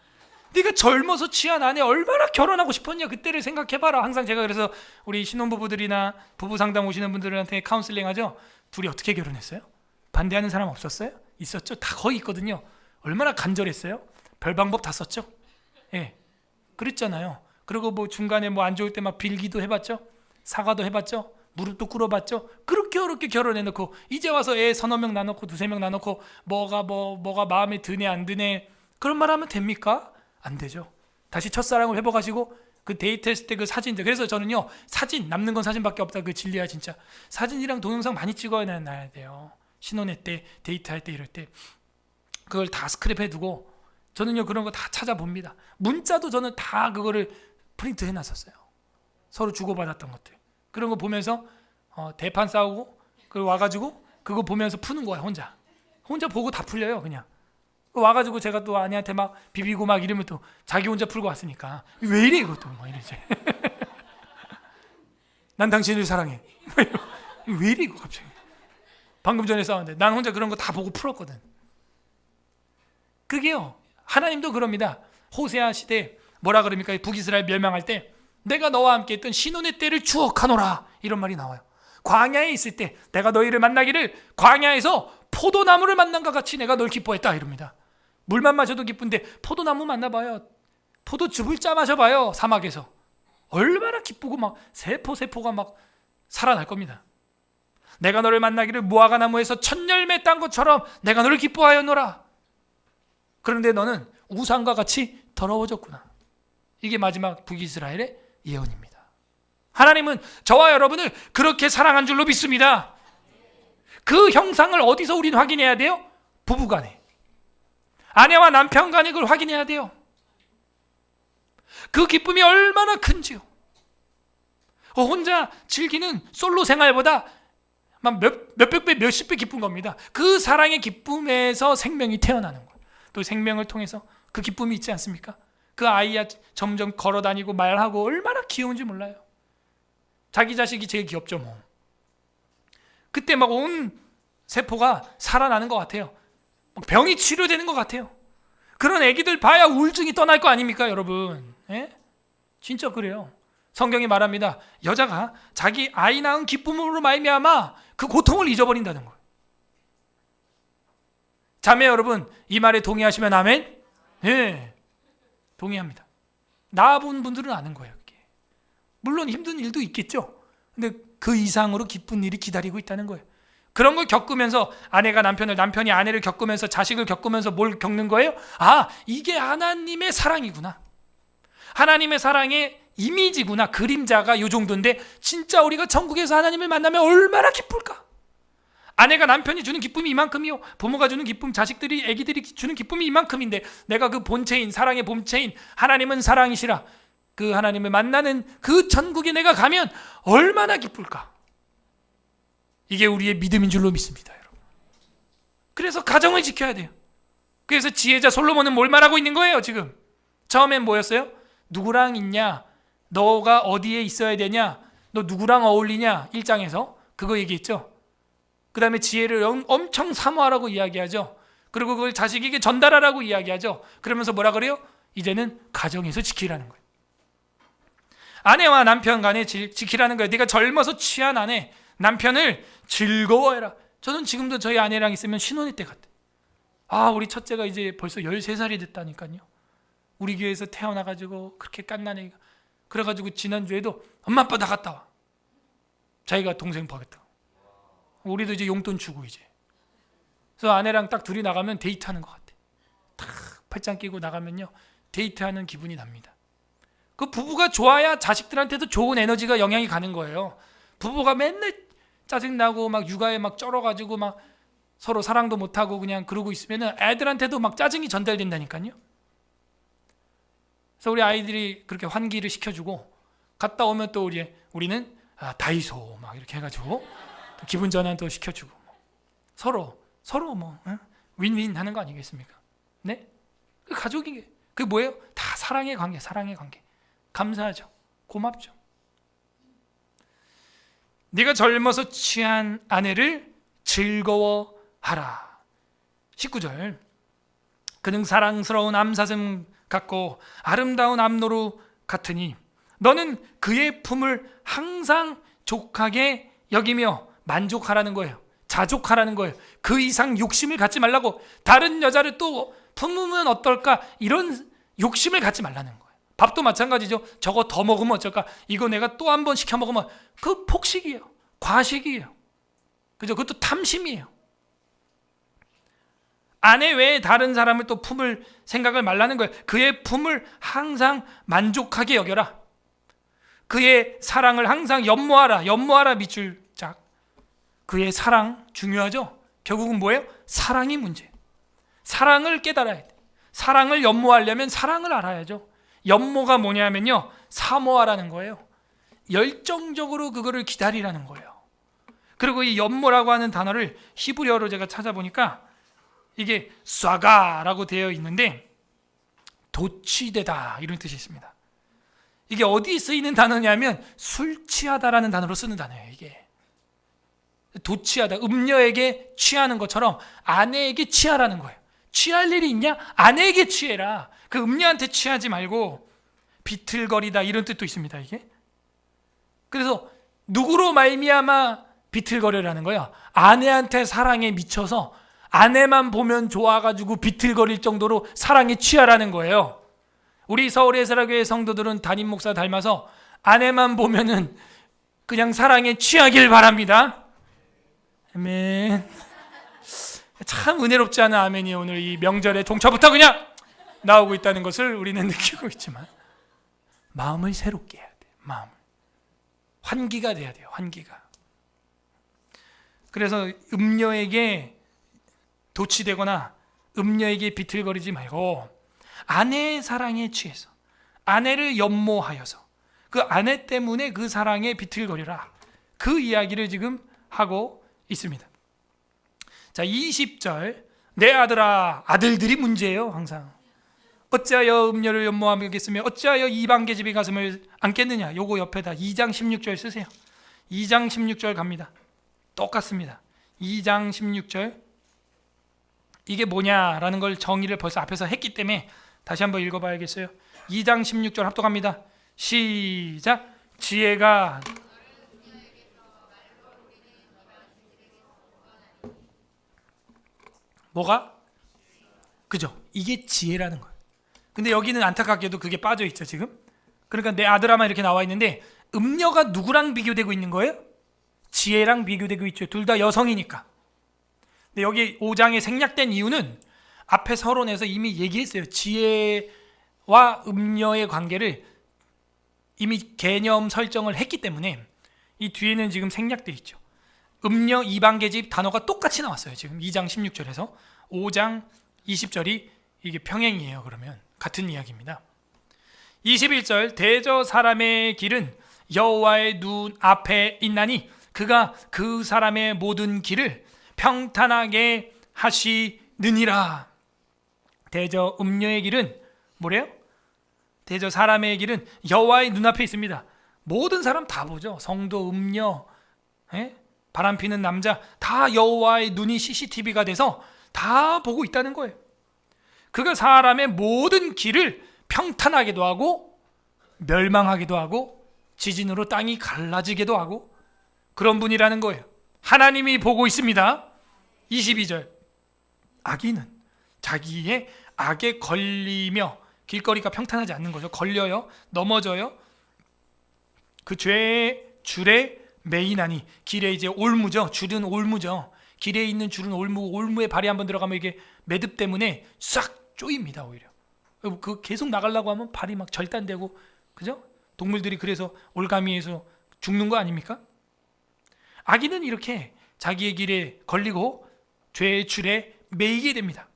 네가 젊어서 취한 아내 얼마나 결혼하고 싶었냐, 그때를 생각해봐라. 항상 제가 그래서 우리 신혼부부들이나 부부 상담 오시는 분들한테 카운슬링 하죠. 둘이 어떻게 결혼했어요? 반대하는 사람 없었어요? 있었죠? 다 거의 있거든요. 얼마나 간절했어요? 별 방법 다 썼죠? 예, 그랬잖아요. 그리고 뭐 중간에 뭐 안 좋을 때 막 빌기도 해봤죠? 사과도 해봤죠? 무릎도 꿇어봤죠? 그렇게 어렵게 결혼해놓고 이제 와서 애 서너 명 나놓고 두세 명 나놓고 뭐가 마음에 드네 안 드네 그런 말 하면 됩니까? 안 되죠. 다시 첫사랑을 회복하시고 그 데이트했을 때 그 사진들, 그래서 저는요 사진 남는 건 사진밖에 없다. 그 진리야 진짜. 사진이랑 동영상 많이 찍어놔야 돼요. 신혼회 때, 데이트할 때, 이럴 때 그걸 다 스크랩해두고 저는요 그런 거 다 찾아봅니다. 문자도 저는 다 그거를 프린트 해놨었어요. 서로 주고받았던 것들 그런 거 보면서 대판 싸우고 그 와가지고 그거 보면서 푸는 거야. 혼자 보고 다 풀려요. 그냥 와가지고 제가 또 아내한테 막 비비고 막 이러면 또 자기 혼자 풀고 왔으니까 왜 이래 이것도 막 이러지. 난 당신을 사랑해. 왜 이래 이거 갑자기. 방금 전에 싸웠는데 난 혼자 그런 거 다 보고 풀었거든. 그게요 하나님도 그럽니다. 호세아 시대 뭐라 그럽니까? 북이스라엘 멸망할 때 내가 너와 함께 했던 신혼의 때를 추억하노라 이런 말이 나와요. 광야에 있을 때 내가 너희를 만나기를 광야에서 포도나무를 만난 것 같이 내가 널 기뻐했다 이럽니다. 물만 마셔도 기쁜데 포도나무 만나봐요. 포도즙을 짜 마셔봐요. 사막에서 얼마나 기쁘고 막 세포가 막 살아날 겁니다. 내가 너를 만나기를 무화과 나무에서 첫 열매 딴 것처럼 내가 너를 기뻐하였노라. 그런데 너는 우상과 같이 더러워졌구나. 이게 마지막 북이스라엘의 예언입니다. 하나님은 저와 여러분을 그렇게 사랑한 줄로 믿습니다. 그 형상을 어디서 우리는 확인해야 돼요? 부부간에, 아내와 남편 간에 그걸 확인해야 돼요. 그 기쁨이 얼마나 큰지요. 혼자 즐기는 솔로 생활보다 막 몇백 배, 몇십 배 기쁜 겁니다. 그 사랑의 기쁨에서 생명이 태어나는 거예요. 또 생명을 통해서 그 기쁨이 있지 않습니까? 그 아이야 점점 걸어다니고 말하고 얼마나 귀여운지 몰라요. 자기 자식이 제일 귀엽죠 뭐. 그때 막 온 세포가 살아나는 것 같아요. 병이 치료되는 것 같아요. 그런 애기들 봐야 우울증이 떠날 거 아닙니까 여러분? 예? 진짜 그래요. 성경이 말합니다. 여자가 자기 아이 낳은 기쁨으로 말미암아 그 고통을 잊어버린다는 거예요. 자매 여러분, 이 말에 동의하시면 아멘? 예, 동의합니다. 낳아본 분들은 아는 거예요. 이게. 물론 힘든 일도 있겠죠. 근데 그 이상으로 기쁜 일이 기다리고 있다는 거예요. 그런 걸 겪으면서 아내가 남편을, 남편이 아내를 겪으면서 자식을 겪으면서 뭘 겪는 거예요? 아, 이게 하나님의 사랑이구나. 하나님의 사랑의 이미지구나. 그림자가 이 정도인데 진짜 우리가 천국에서 하나님을 만나면 얼마나 기쁠까? 아내가 남편이 주는 기쁨이 이만큼이요, 부모가 주는 기쁨, 자식들이 아기들이 주는 기쁨이 이만큼인데 내가 그 본체인, 사랑의 본체인 하나님은 사랑이시라 그 하나님을 만나는 그 천국에 내가 가면 얼마나 기쁠까. 이게 우리의 믿음인 줄로 믿습니다, 여러분. 그래서 가정을 지켜야 돼요. 그래서 지혜자 솔로몬은 뭘 말하고 있는 거예요? 지금 처음엔 뭐였어요? 누구랑 있냐, 너가 어디에 있어야 되냐, 너 누구랑 어울리냐, 1장에서 그거 얘기했죠. 그 다음에 지혜를 엄청 사모하라고 이야기하죠. 그리고 그걸 자식에게 전달하라고 이야기하죠. 그러면서 뭐라 그래요? 이제는 가정에서 지키라는 거예요. 아내와 남편 간에 지키라는 거예요. 네가 젊어서 취한 아내, 남편을 즐거워해라. 저는 지금도 저희 아내랑 있으면 신혼의 때 같아요. 우리 첫째가 이제 벌써 13살이 됐다니까요. 우리 교회에서 태어나가지고 그렇게 깐난 애가, 그래가지고 지난주에도 엄마 아빠 나갔다 와. 자기가 동생 보겠다. 우리도 이제 용돈 주고 이제. 그래서 아내랑 딱 둘이 나가면 데이트하는 것 같아. 탁 팔짱 끼고 나가면요, 데이트하는 기분이 납니다. 그 부부가 좋아야 자식들한테도 좋은 에너지가 영향이 가는 거예요. 부부가 맨날 짜증나고 막 육아에 막 쩔어가지고 막 서로 사랑도 못하고 그냥 그러고 있으면 애들한테도 막 짜증이 전달된다니까요. 그래서 우리 아이들이 그렇게 환기를 시켜주고 갔다 오면 또 우리는 다이소 막 이렇게 해가지고 기분 전환도 시켜주고 서로 윈윈 하는 거 아니겠습니까? 네? 그 가족이 그 뭐예요? 다 사랑의 관계. 감사하죠. 고맙죠. 네가 젊어서 취한 아내를 즐거워하라. 19절. 그는 사랑스러운 암사슴 같고 아름다운 암노루 같으니 너는 그의 품을 항상 족하게 여기며 만족하라는 거예요. 자족하라는 거예요. 그 이상 욕심을 갖지 말라고. 다른 여자를 또 품으면 어떨까, 이런 욕심을 갖지 말라는 거예요. 밥도 마찬가지죠. 저거 더 먹으면 어쩔까, 이거 내가 또 한 번 시켜 먹으면, 그 폭식이에요. 과식이에요. 그죠? 그것도 탐심이에요. 아내 외에 다른 사람을 또 품을 생각을 말라는 거예요. 그의 품을 항상 만족하게 여겨라. 그의 사랑을 항상 연모하라 밑줄 짝. 그의 사랑 중요하죠. 결국은 뭐예요? 사랑이 문제. 사랑을 깨달아야 돼. 사랑을 연모하려면 사랑을 알아야죠. 연모가 뭐냐면요, 사모하라는 거예요. 열정적으로 그거를 기다리라는 거예요. 그리고 이 연모라고 하는 단어를 히브리어로 제가 찾아보니까 이게 쏴가라고 되어 있는데 도취되다 이런 뜻이 있습니다. 이게 어디 쓰이는 단어냐면 술 취하다라는 단어로 쓰는 단어예요. 이게 도취하다, 음녀에게 취하는 것처럼 아내에게 취하라는 거예요. 취할 일이 있냐? 아내에게 취해라. 그 음녀한테 취하지 말고. 비틀거리다 이런 뜻도 있습니다. 이게 그래서 누구로 말미암아 비틀거리라는 거야? 아내한테 사랑에 미쳐서 아내만 보면 좋아가지고 비틀거릴 정도로 사랑에 취하라는 거예요. 우리 서울 예사라교회 성도들은 담임 목사 닮아서 아내만 보면은 그냥 사랑에 취하길 바랍니다. 아멘. 참 은혜롭지 않은 아멘이 오늘 이 명절에 동처부터 그냥 나오고 있다는 것을 우리는 느끼고 있지만, 마음을 새롭게 해야 돼요. 마음을 환기가 돼야 돼요. 환기가. 그래서 음녀에게 도취되거나 음녀에게 비틀거리지 말고 아내의 사랑에 취해서, 아내를 연모하여서 그 아내 때문에 그 사랑에 비틀거려라. 그 이야기를 지금 하고 있습니다. 자, 20절. 내 아들아, 아들들이 문제예요. 항상 어찌하여 음녀를 연모하겠으며 어찌하여 이방 계집의 가슴을 안겠느냐. 요거 옆에다 2장 16절 쓰세요. 2장 16절 갑니다. 똑같습니다. 2장 16절. 이게 뭐냐라는 걸 정의를 벌써 앞에서 했기 때문에 다시 한번 읽어봐야겠어요. 2장 16절 합독합니다. 시작. 지혜가 뭐가? 그죠? 이게 지혜라는 거예요. 근데 여기는 안타깝게도 그게 빠져 있죠 지금. 그러니까 내 아들아만 이렇게 나와 있는데 음녀가 누구랑 비교되고 있는 거예요? 지혜랑 비교되고 있죠. 둘 다 여성이니까. 근데 여기 5장에 생략된 이유는 앞에 서론에서 이미 얘기했어요. 지혜와 음녀의 관계를 이미 개념 설정을 했기 때문에 이 뒤에는 지금 생략돼 있죠. 음녀 이방계집 단어가 똑같이 나왔어요. 지금 2장 16절에서 5장 20절이 이게 평행이에요. 그러면 같은 이야기입니다. 21절 대저 사람의 길은 여호와의 눈 앞에 있나니 그가 그 사람의 모든 길을 평탄하게 하시느니라. 대저 음녀의 길은 뭐래요? 대저 사람의 길은 여호와의 눈앞에 있습니다. 모든 사람 다 보죠. 성도, 음녀, 바람피는 남자 다 여호와의 눈이 CCTV가 돼서 다 보고 있다는 거예요. 그가 사람의 모든 길을 평탄하게도 하고 멸망하기도 하고 지진으로 땅이 갈라지게도 하고 그런 분이라는 거예요. 하나님이 보고 있습니다. 22절 악인은 자기의 악에 걸리며 길거리가 평탄하지 않는 거죠. 걸려요. 넘어져요. 그 죄의 줄에 매이나니 길에 이제 올무죠. 줄은 올무죠. 길에 있는 줄은 올무에 발이 한번 들어가면 이게 매듭 때문에 싹 쪼입니다. 오히려 그 계속 나가려고 하면 발이 막 절단되고 그죠? 동물들이 그래서 올가미에서 죽는 거 아닙니까? 악인은 이렇게 자기의 길에 걸리고 죄의 줄에 매이게 됩니다.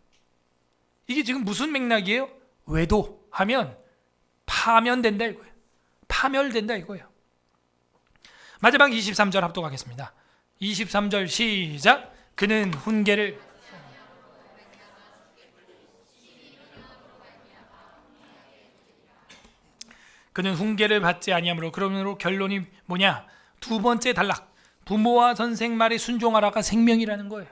이게 지금 무슨 맥락이에요? 외도하면 파면된다 이거예요. 파멸된다 이거예요. 마지막 23절 합독하겠습니다. 23절 시작. 그는 훈계를 받지 아니하므로 그러므로 결론이 뭐냐? 두 번째 단락. 부모와 선생 말에 순종하라가 생명이라는 거예요.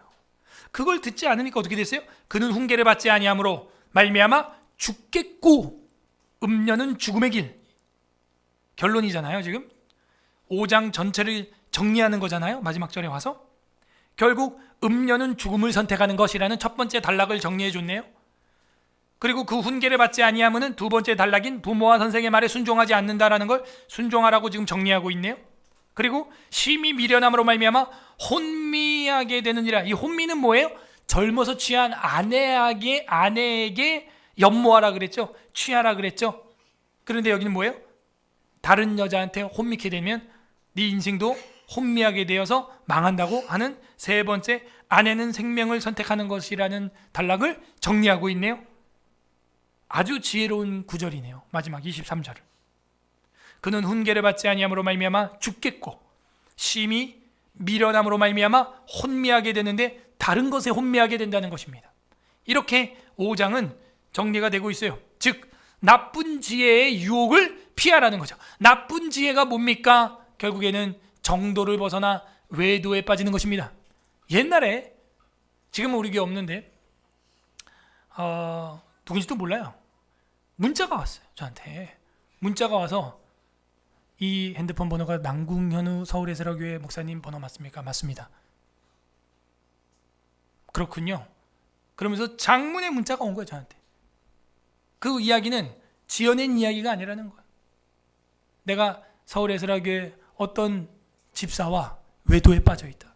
그걸 듣지 않으니까 어떻게 됐어요? 그는 훈계를 받지 아니하므로 말미암아 죽겠고 음녀는 죽음의 길. 결론이잖아요. 지금 5장 전체를 정리하는 거잖아요. 마지막 절에 와서 결국 음녀는 죽음을 선택하는 것이라는 첫 번째 단락을 정리해 줬네요. 그리고 그 훈계를 받지 아니하면은 두 번째 단락인 부모와 선생의 말에 순종하지 않는다라는 걸 순종하라고 지금 정리하고 있네요. 그리고 심히 미련함으로 말미암아 혼미하게 되느니라. 이 혼미는 뭐예요? 젊어서 취한 아내에게 연모하라 그랬죠. 취하라 그랬죠. 그런데 여기는 뭐예요? 다른 여자한테 혼미케 되면 네 인생도 혼미하게 되어서 망한다고 하는 세 번째 아내는 생명을 선택하는 것이라는 단락을 정리하고 있네요. 아주 지혜로운 구절이네요. 마지막 23절을. 그는 훈계를 받지 아니함으로 말미암아 죽겠고 심히 미련함으로 말미암아 혼미하게 되는데 다른 것에 혼미하게 된다는 것입니다. 이렇게 5장은 정리가 되고 있어요. 즉 나쁜 지혜의 유혹을 피하라는 거죠. 나쁜 지혜가 뭡니까? 결국에는 정도를 벗어나 외도에 빠지는 것입니다. 옛날에 지금은 우리 교회 없는데 누군지도 몰라요. 문자가 왔어요. 저한테 문자가 와서 이 핸드폰 번호가 남궁현우 서울에스라교회 목사님 번호 맞습니까? 맞습니다. 그렇군요. 그러면서 장문의 문자가 온 거예요. 저한테. 그 이야기는 지어낸 이야기가 아니라는 거예요. 내가 서울에스라교회 어떤 집사와 외도에 빠져 있다.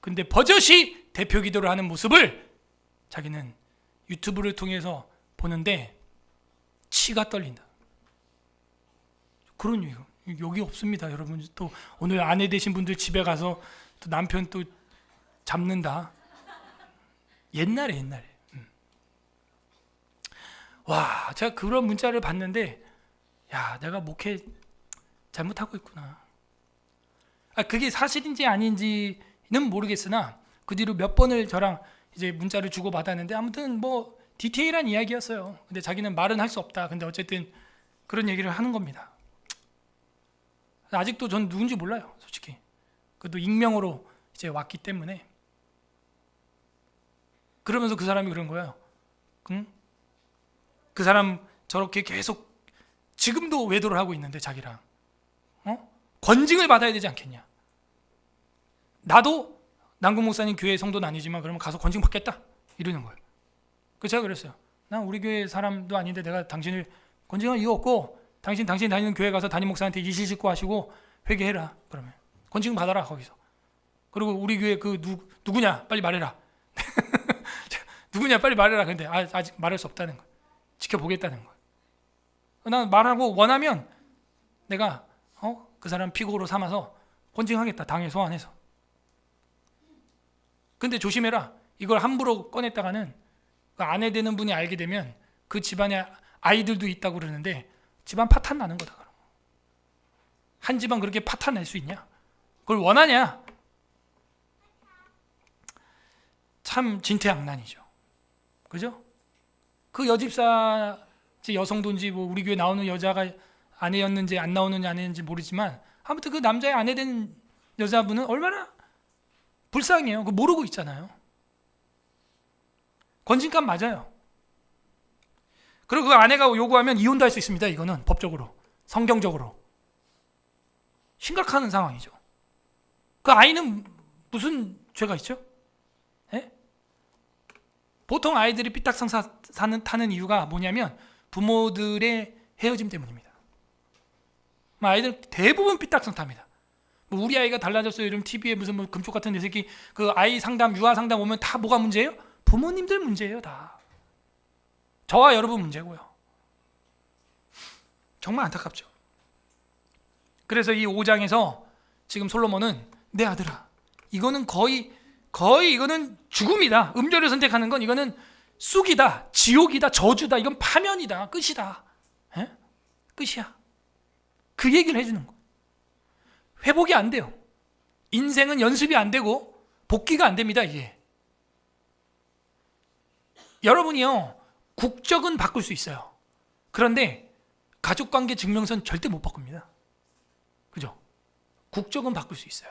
근데 버젓이 대표 기도를 하는 모습을 자기는 유튜브를 통해서 보는데 치가 떨린다. 그런 얘기 여기 없습니다. 여러분 또 오늘 아내 되신 분들 집에 가서 또 남편 또 잡는다. 옛날에 와, 제가 그런 문자를 봤는데 야, 내가 목회 잘못하고 있구나. 그게 사실인지 아닌지는 모르겠으나 그 뒤로 몇 번을 저랑 이제 문자를 주고 받았는데 아무튼 뭐 디테일한 이야기였어요. 근데 자기는 말은 할 수 없다. 근데 어쨌든 그런 얘기를 하는 겁니다. 아직도 전 누군지 몰라요, 솔직히. 그래도 익명으로 이제 왔기 때문에. 그러면서 그 사람이 그런 거예요. 응? 그 사람 저렇게 계속 지금도 외도를 하고 있는데 자기랑 권징을 받아야 되지 않겠냐. 나도 남궁 목사님 교회 성도는 아니지만 그러면 가서 권징 받겠다 이러는 거예요. 그래서 제가 그랬어요. 난 우리 교회 사람도 아닌데 내가 당신을 권징할 이유 없고 당신 다니는 교회 가서 담임 목사한테 이실 직고 하시고 회개해라. 그러면 권징 받아라 거기서. 그리고 우리 교회 그 누구냐 빨리 말해라. 누구냐 빨리 말해라. 근데 아직 말할 수 없다는 거예요. 지켜보겠다는 거예요. 난 말하고 원하면 내가 그 사람 피고로 삼아서 건징하겠다. 당에 소환해서. 근데 조심해라. 이걸 함부로 꺼냈다가는 그 아내 되는 분이 알게 되면 그 집안에 아이들도 있다고 그러는데 집안 파탄 나는 거다. 한 집안 그렇게 파탄 낼 수 있냐? 그걸 원하냐? 참 진퇴양난이죠. 그죠? 그 여집사 여성도인지 뭐 우리 교회 나오는 여자가 아내였는지 안 나오는지 아내였는지 모르지만 아무튼 그 남자의 아내 된 여자분은 얼마나 불쌍해요. 그거 모르고 있잖아요. 건진감 맞아요. 그리고 그 아내가 요구하면 이혼도 할 수 있습니다. 이거는 법적으로, 성경적으로. 심각한 상황이죠. 그 아이는 무슨 죄가 있죠? 예? 보통 아이들이 삐딱상 타는 이유가 뭐냐면 부모들의 헤어짐 때문입니다. 아이들 대부분 삐딱상 탑니다. 뭐 우리 아이가 달라졌어요. 이러면 TV에 무슨 뭐 금쪽 같은 내 새끼 그 아이 상담, 유아 상담 오면 다 뭐가 문제예요? 부모님들 문제예요, 다. 저와 여러분 문제고요. 정말 안타깝죠. 그래서 이 5장에서 지금 솔로몬은 내 아들아, 이거는 거의 이거는 죽음이다. 음료를 선택하는 건 이거는 쑥이다, 지옥이다, 저주다, 이건 파면이다, 끝이다. 에? 끝이야. 그 얘기를 해주는 거. 회복이 안 돼요. 인생은 연습이 안 되고 복귀가 안 됩니다. 이게. 여러분이요, 국적은 바꿀 수 있어요. 그런데 가족관계 증명서는 절대 못 바꿉니다. 그죠? 국적은 바꿀 수 있어요.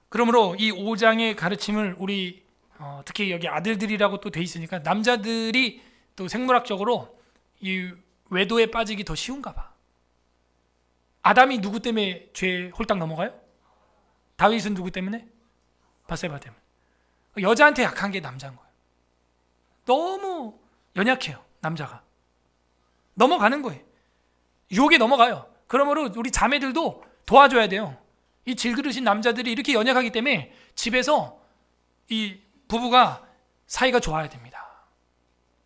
그러므로 이 5장의 가르침을 우리 특히 여기 아들들이라고 또 돼 있으니까 남자들이 또 생물학적으로 이 외도에 빠지기 더 쉬운가 봐. 아담이 누구 때문에 죄에 홀딱 넘어가요? 다윗은 누구 때문에? 바세바 때문에. 여자한테 약한 게 남자인 거예요. 너무 연약해요, 남자가. 넘어가는 거예요. 유혹에 넘어가요. 그러므로 우리 자매들도 도와줘야 돼요. 이 질그릇인 남자들이 이렇게 연약하기 때문에 집에서 이 부부가 사이가 좋아야 됩니다.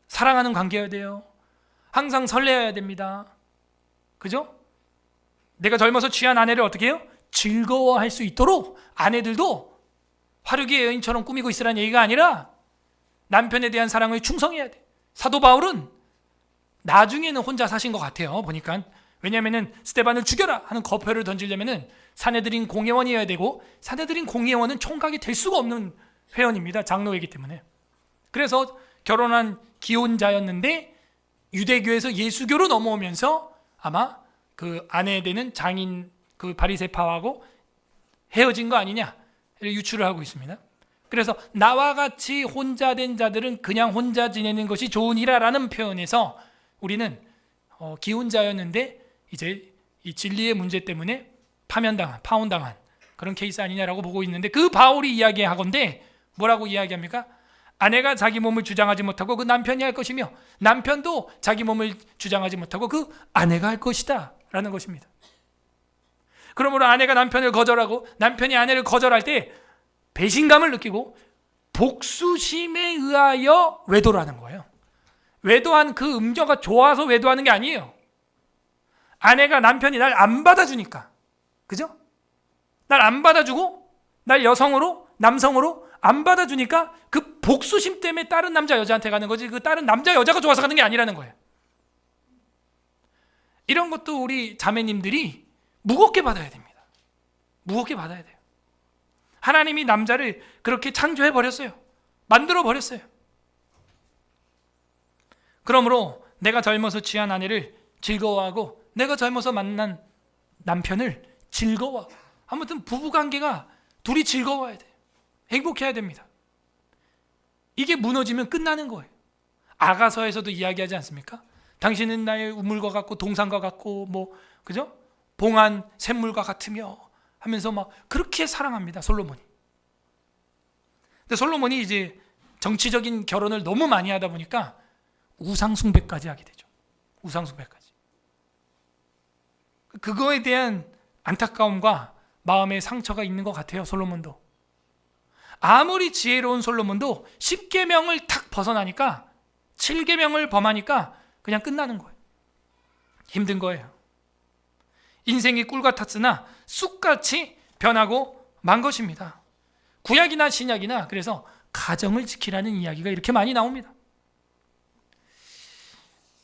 사랑하는 관계여야 돼요. 항상 설레어야 됩니다. 그죠? 내가 젊어서 취한 아내를 어떻게 해요? 즐거워할 수 있도록 아내들도 화류계 여인처럼 꾸미고 있으라는 얘기가 아니라 남편에 대한 사랑을 충성해야 돼. 사도 바울은 나중에는 혼자 사신 것 같아요, 보니까. 왜냐하면 스데반을 죽여라 하는 거표를 던지려면 사내들인 공회원이어야 되고, 사내들인 공회원은 총각이 될 수가 없는 회원입니다. 장로이기 때문에. 그래서 결혼한 기혼자였는데 유대교에서 예수교로 넘어오면서 아마 그 아내 되는 장인 그 바리새파하고 헤어진 거 아니냐 유추를 하고 있습니다. 그래서 나와 같이 혼자 된 자들은 그냥 혼자 지내는 것이 좋으니라라는 표현에서 우리는 기혼자였는데 이제 이 진리의 문제 때문에 파혼당한 그런 케이스 아니냐라고 보고 있는데, 그 바울이 이야기하건대 뭐라고 이야기합니까? 아내가 자기 몸을 주장하지 못하고 그 남편이 할 것이며 남편도 자기 몸을 주장하지 못하고 그 아내가 할 것이다 라는 것입니다. 그러므로 아내가 남편을 거절하고 남편이 아내를 거절할 때 배신감을 느끼고 복수심에 의하여 외도를 하는 거예요. 외도한 그 음녀가 좋아서 외도하는 게 아니에요. 아내가 남편이 날 안 받아주니까. 그죠? 날 안 받아주고 날 여성으로 남성으로 안 받아주니까 그 복수심 때문에 다른 남자 여자한테 가는 거지, 그 다른 남자 여자가 좋아서 가는 게 아니라는 거예요. 이런 것도 우리 자매님들이 무겁게 받아야 됩니다. 무겁게 받아야 돼요. 하나님이 남자를 그렇게 창조해 버렸어요. 만들어 버렸어요. 그러므로 내가 젊어서 취한 아내를 즐거워하고 내가 젊어서 만난 남편을 즐거워하고, 아무튼 부부관계가 둘이 즐거워야 돼요. 행복해야 됩니다. 이게 무너지면 끝나는 거예요. 아가서에서도 이야기하지 않습니까? 당신은 나의 우물과 같고 동산과 같고 뭐 그죠? 봉한 샘물과 같으며 하면서 막 그렇게 사랑합니다, 솔로몬이. 근데 솔로몬이 이제 정치적인 결혼을 너무 많이 하다 보니까 우상숭배까지 하게 되죠. 우상숭배까지. 그거에 대한 안타까움과 마음의 상처가 있는 것 같아요, 솔로몬도. 아무리 지혜로운 솔로몬도 10계명을 탁 벗어나니까 7계명을 범하니까 그냥 끝나는 거예요. 힘든 거예요. 인생이 꿀 같았으나 쑥같이 변하고 만 것입니다. 구약이나 신약이나 그래서 가정을 지키라는 이야기가 이렇게 많이 나옵니다.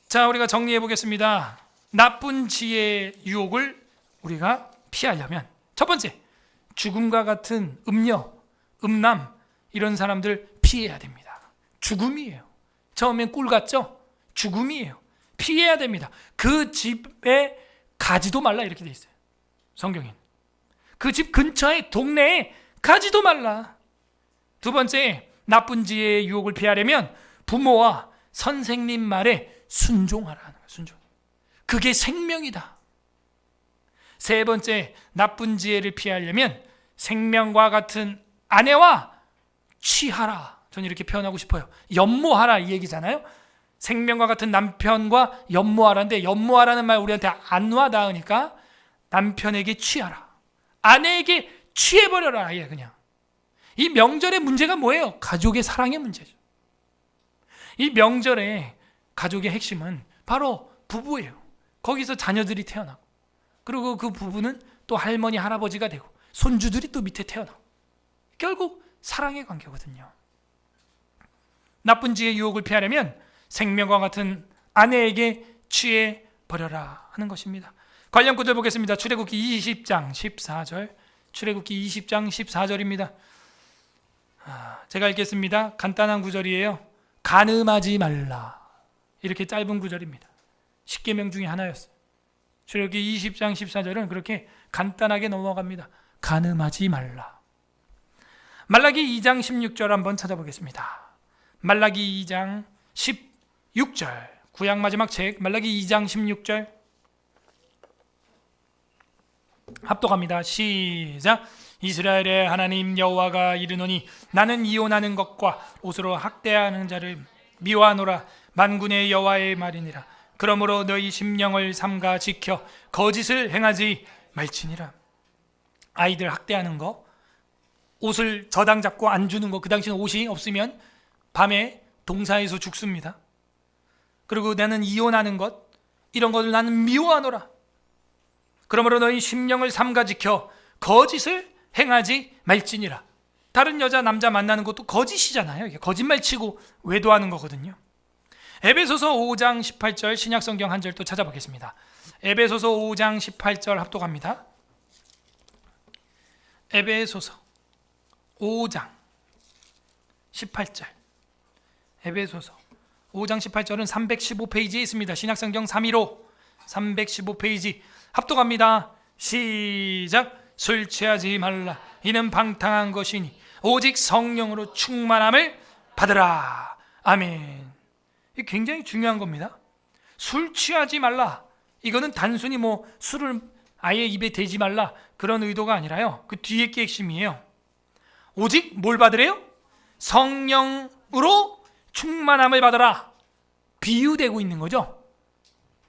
자, 우리가 정리해 보겠습니다. 나쁜 지혜의 유혹을 우리가 피하려면 첫 번째, 죽음과 같은 음녀, 음남 이런 사람들 피해야 됩니다. 죽음이에요. 처음엔 꿀 같죠? 죽음이에요. 피해야 됩니다. 그 집에 가지도 말라 이렇게 돼 있어요. 성경엔. 그 집 근처에 동네에 가지도 말라. 두 번째, 나쁜 지혜의 유혹을 피하려면 부모와 선생님 말에 순종하라는 거예요. 순종. 그게 생명이다. 세 번째, 나쁜 지혜를 피하려면 생명과 같은 아내와 취하라. 저는 이렇게 표현하고 싶어요. 연모하라 이 얘기잖아요. 생명과 같은 남편과 연모하라인데 연모하라는 말 우리한테 안 와닿으니까 남편에게 취하라. 아내에게 취해버려라. 아예 그냥. 이 명절의 문제가 뭐예요? 가족의 사랑의 문제죠. 이 명절의 가족의 핵심은 바로 부부예요. 거기서 자녀들이 태어나고 그리고 그 부부는 또 할머니 할아버지가 되고 손주들이 또 밑에 태어나고 결국 사랑의 관계거든요. 나쁜 지혜의 유혹을 피하려면 생명과 같은 아내에게 취해버려라 하는 것입니다. 관련 구절 보겠습니다. 출애굽기 20장 14절. 출애굽기 20장 14절입니다. 제가 읽겠습니다. 간단한 구절이에요. 간음하지 말라. 이렇게 짧은 구절입니다. 10계명 중에 하나였어요. 출애굽기 20장 14절은 그렇게 간단하게 넘어갑니다. 간음하지 말라. 말라기 2장 16절 한번 찾아보겠습니다. 말라기 2장 16절. 구약 마지막 책 말라기 2장 16절. 합독합니다. 시작. 이스라엘의 하나님 여호와가 이르노니 나는 이혼하는 것과 옷으로 학대하는 자를 미워하노라. 만군의 여호와의 말이니라. 그러므로 너희 심령을 삼가 지켜 거짓을 행하지 말지니라. 아이들 학대하는 거, 옷을 저당 잡고 안 주는 거, 그 당시는 옷이 없으면 밤에 동사에서 죽습니다. 그리고 나는 이혼하는 것, 이런 것을 나는 미워하노라. 그러므로 너희 심령을 삼가 지켜 거짓을 행하지 말지니라. 다른 여자 남자 만나는 것도 거짓이잖아요. 이게 거짓말 치고 외도하는 거거든요. 에베소서 5장 18절 신약성경 한 절 또 찾아보겠습니다. 에베소서 5장 18절 합독합니다. 에베소서 5장 18절. 에베소서 5장 18절은 315페이지에 있습니다. 신약성경 315 315페이지 합독합니다. 시작. 술 취하지 말라. 이는 방탕한 것이니 오직 성령으로 충만함을 받으라. 아멘. 이게 굉장히 중요한 겁니다. 술 취하지 말라. 이거는 단순히 술을 아예 입에 대지 말라 그런 의도가 아니라요. 그 뒤에 게 핵심이에요. 오직 뭘 받으래요? 성령으로 충만함을 받으라. 비유되고 있는 거죠.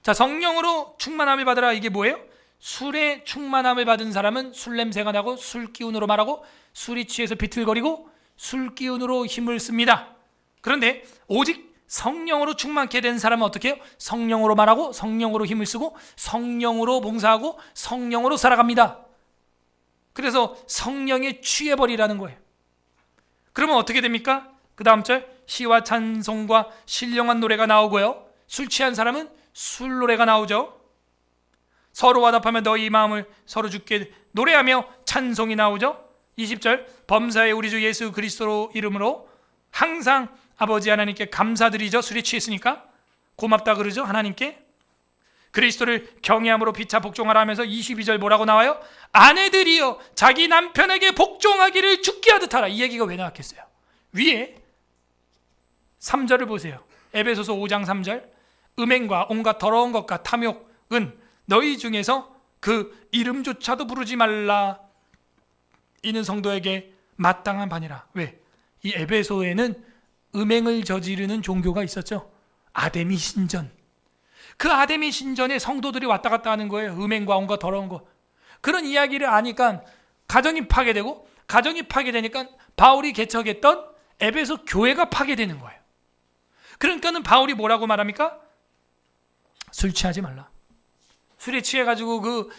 자, 성령으로 충만함을 받으라. 이게 뭐예요? 술에 충만함을 받은 사람은 술 냄새가 나고 술 기운으로 말하고 술이 취해서 비틀거리고 술 기운으로 힘을 씁니다. 그런데 오직 성령으로 충만케 된 사람은 어떻게 해요? 성령으로 말하고 성령으로 힘을 쓰고 성령으로 봉사하고 성령으로 살아갑니다. 그래서 성령에 취해버리라는 거예요. 그러면 어떻게 됩니까? 그 다음 절 시와 찬송과 신령한 노래가 나오고요. 술 취한 사람은 술 노래가 나오죠. 서로 화답하며 너희 마음을 서로 주께 노래하며 찬송이 나오죠. 20절 범사의 우리 주 예수 그리스도 이름으로 항상 아버지 하나님께 감사드리죠. 술에 취했으니까 고맙다 그러죠. 하나님께 그리스도를 경외함으로 피차 복종하라 하면서 22절 뭐라고 나와요? 아내들이여 자기 남편에게 복종하기를 죽게 하듯 하라. 이 얘기가 왜 나왔겠어요? 위에 3절을 보세요. 에베소서 5장 3절 음행과 온갖 더러운 것과 탐욕은 너희 중에서 그 이름조차도 부르지 말라. 이는 성도에게 마땅한 바니라. 왜? 이 에베소에는 음행을 저지르는 종교가 있었죠. 아데미 신전. 그 아데미 신전에 성도들이 왔다 갔다 하는 거예요. 음행과 온갖 더러운 거. 그런 이야기를 아니까 가정이 파괴되고 가정이 파괴되니까 바울이 개척했던 에베소 교회가 파괴되는 거예요. 그러니까는 바울이 뭐라고 말합니까? 술 취하지 말라. 술에 취해가지고 그